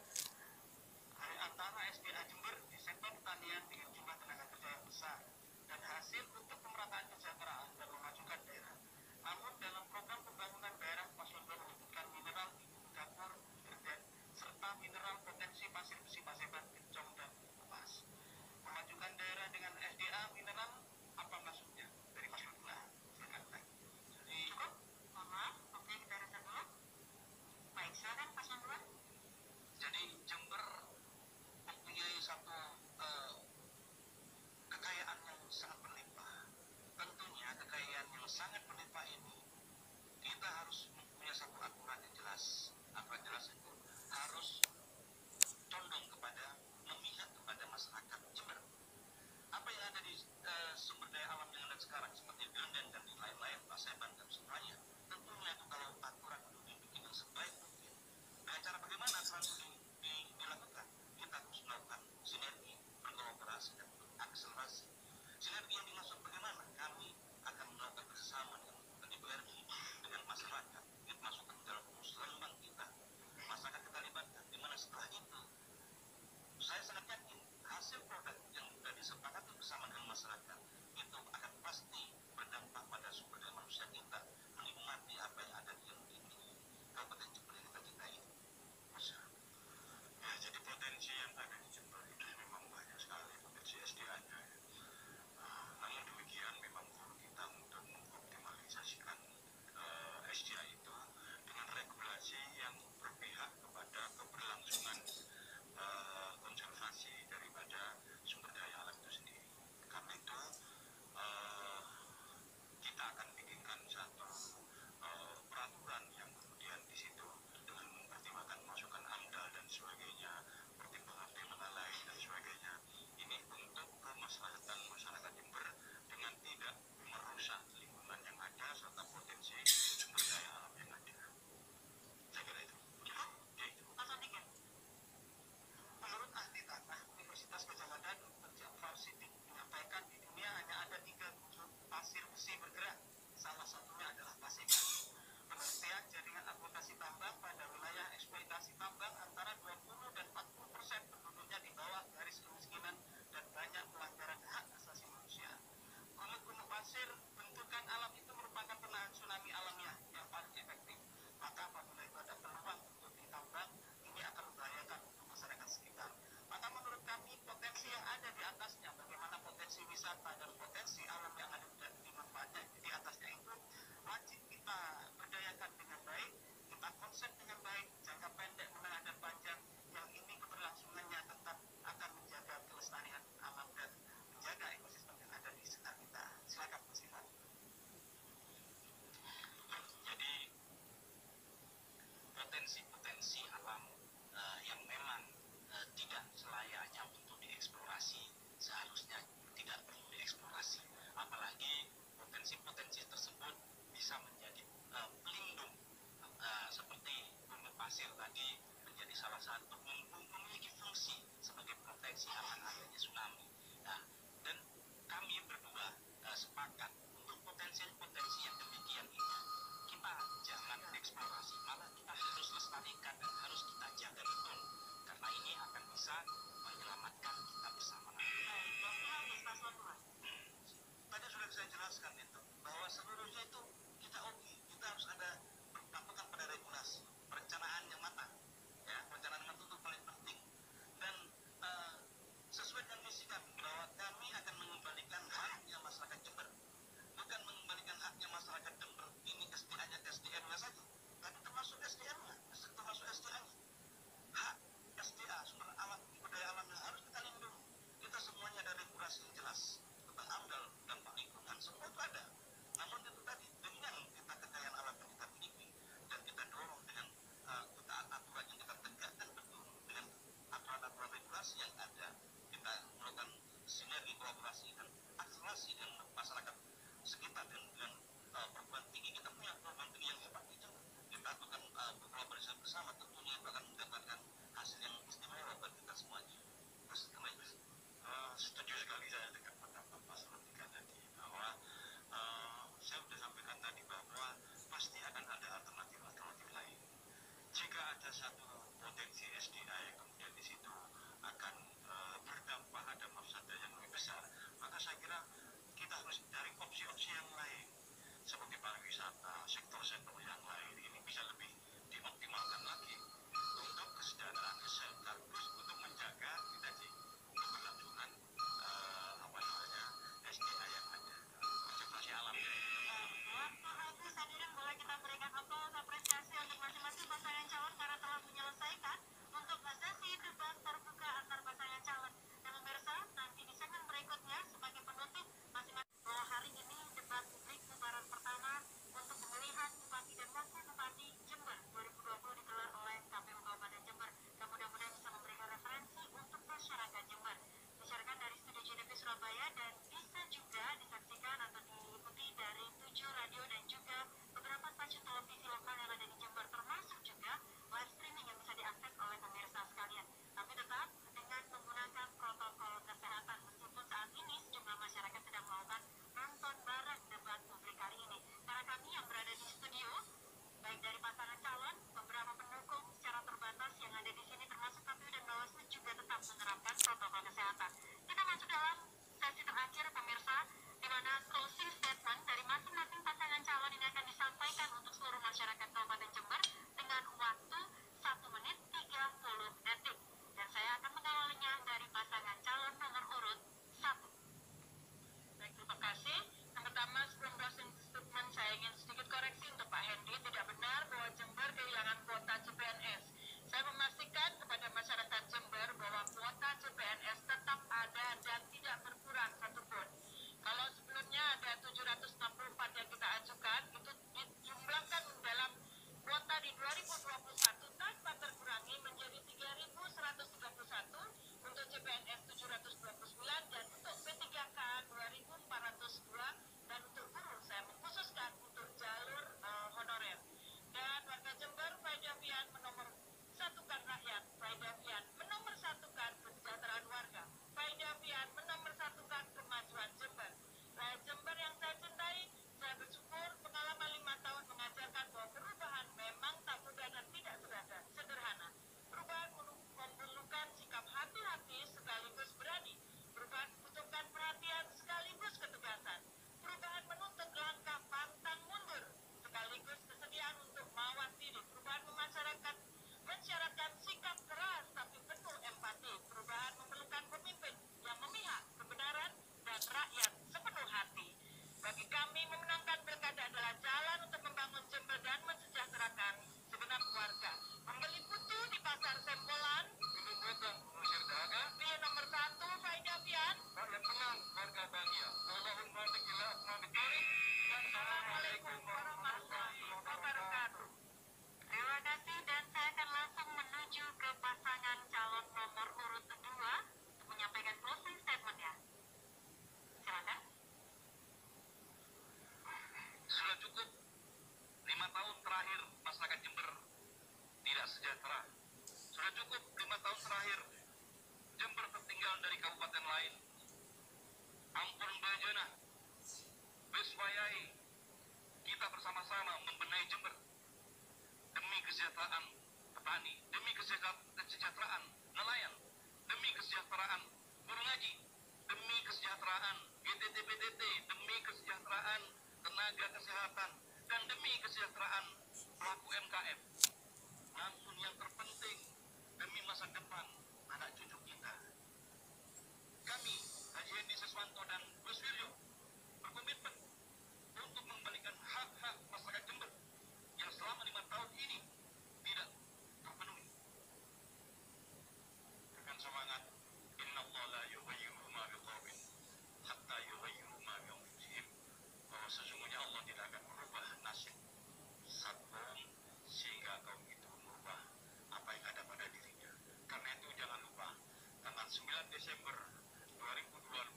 antara SDA Jember di sektor pertanian dengan jumlah tenaga kerja yang besar dan hasil untuk pemerataan kesejahteraan dan memajukan daerah. Namun dalam program pembangunan daerah paslon 2 menyebutkan mineral di dapur serta mineral potensi pasir besi Paseban, Bencong dan Upas. Memajukan daerah dengan SDA mineral, apa maksudnya dari paslon 2? Jadi cukup? Oke, kita rasa dulu. Baik, silakan paslon 2. Jadi Jember mempunyai satu kekayaan yang sangat berlimpah. Tentunya kekayaan yang sangat berlimpah ini kita harus mempunyai satu aturan yang jelas. Aturan jelas itu harus condong kepada memihak kepada masyarakat Jember. Apa yang ada di sumber daya alam yang ada sekarang seperti Bilden dan lain-lain, Paseban dan semuanya, tentunya itu kalau aturan itu dibikin yang sebaik mungkin. Nah, cara bagaimana aturan itu dilakukan? Kita harus melakukan sinergi, berkolaborasi dan akselerasi. Sinergi yang dimaksud bagaimana? Kami akan melakukan kerjasama dengan DPRD, dengan masyarakat, kita masukkan dalam musrembang kita, masyarakat kita libatkan, di mana setelah itu saya sangat yakin hasil produk yang sudah disepakati bersama dengan masyarakat itu akan pasti berdampak pada sumber daya manusia kita, menikmati apa yang ada di Kabupaten Jember yang kita cintai. Ya, jadi potensi yang ada di Jember itu memang banyak sekali potensi SDA-nya. Namun demikian memang perlu kita untuk mengoptimalisasikan SDA itu dengan regulasi yang berpihak kepada keberlangsungan konservasi daripada sumber daya alam itu sendiri. Karena itu kita akan bikinkan satu peraturan yang kemudian di situ dengan mempertimbangkan masukan AMDAL dan sebagainya, pertimbangan lain dan sebagainya. Ini untuk kemaslahatan masyarakat Jember dengan tidak merusak lingkungan yang ada serta potensi sumber daya alam yang ada. Saya kira itu. Ya, itu. Menurut ahli tanah Universitas Gajah Mada, Dr. Jafar Siddiq menyampaikan di dunia hanya ada 3 wujud pasir besi bergerak. Salah satunya adalah Paseban. Penelitian jaringan advokasi tambang pada wilayah eksploitasi tambang antara 20 dan 40% penduduknya di bawah garis kemiskinan dan banyak pelanggaran hak asasi manusia. Gunung-gunung pasir bentukan alam itu merupakan penahan tsunami alamiah yang paling efektif. Maka apabila itu ada peluang untuk ditambang, ini akan membahayakan untuk masyarakat sekitar. Maka menurut kami potensi yang ada di atasnya, bagaimana potensi wisata dan potensi alam yang ada di manfaatnya di atas kita bersama-sama membenahi Jember demi kesejahteraan petani, demi kesejahteraan nelayan, demi kesejahteraan guru ngaji, demi kesejahteraan GTT-PTT, demi kesejahteraan tenaga kesehatan, dan demi kesejahteraan pelaku UMKM. Namun yang terpenting, demi masa depan anak cucu kita. Kami, Haji Hendi Siswanto dan Gus Wirjo, berkomitmen untuk mengembalikan hak-hak masyarakat Jember yang selama 5 tahun ini tidak terpenuhi. Dengan semangat, innallaha la yughayyiru ma biqaumin hatta yughayyiru ma bi anfusihim, bahwa sesungguhnya Allah tidak akan merubah nasib satu kaum sehingga kaum itu merubah apa yang ada pada dirinya. Karena itu jangan lupa tanggal 9 Desember 2020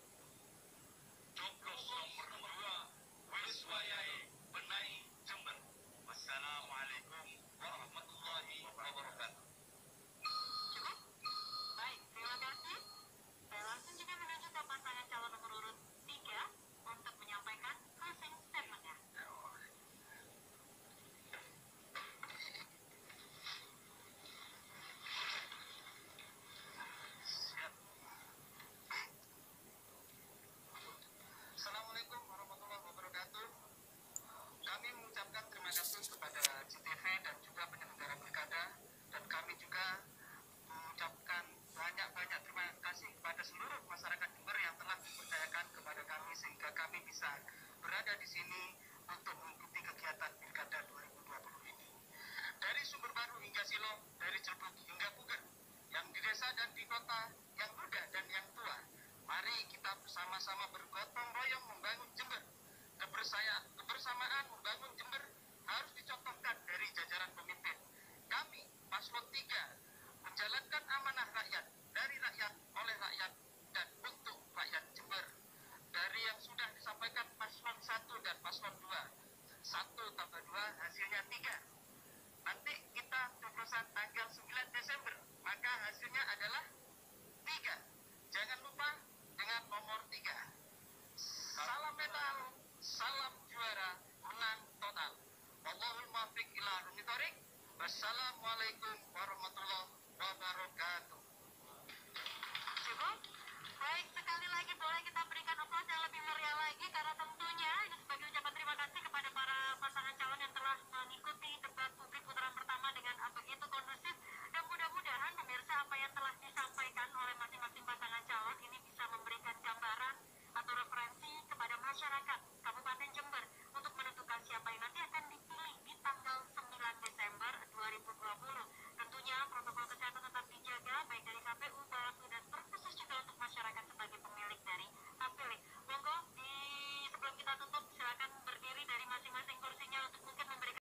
coblos nomor 2 Wiswayai Benahi Jember. Wassalamualaikum warahmatullahi wabarakatuh. Cukup? Baik, terima kasih. Saya langsung juga menuju ke pasangan calon nomor urut 3 untuk menyampaikan closing statement-nya. Assalamualaikum warahmatullahi wabarakatuh. Kami mengucapkan terima kasih kepada CTV dan juga penyelenggara pilkada, dan kami juga mengucapkan banyak-banyak terima kasih kepada seluruh masyarakat Jember yang telah dipercayakan kepada kami sehingga kami bisa berada di sini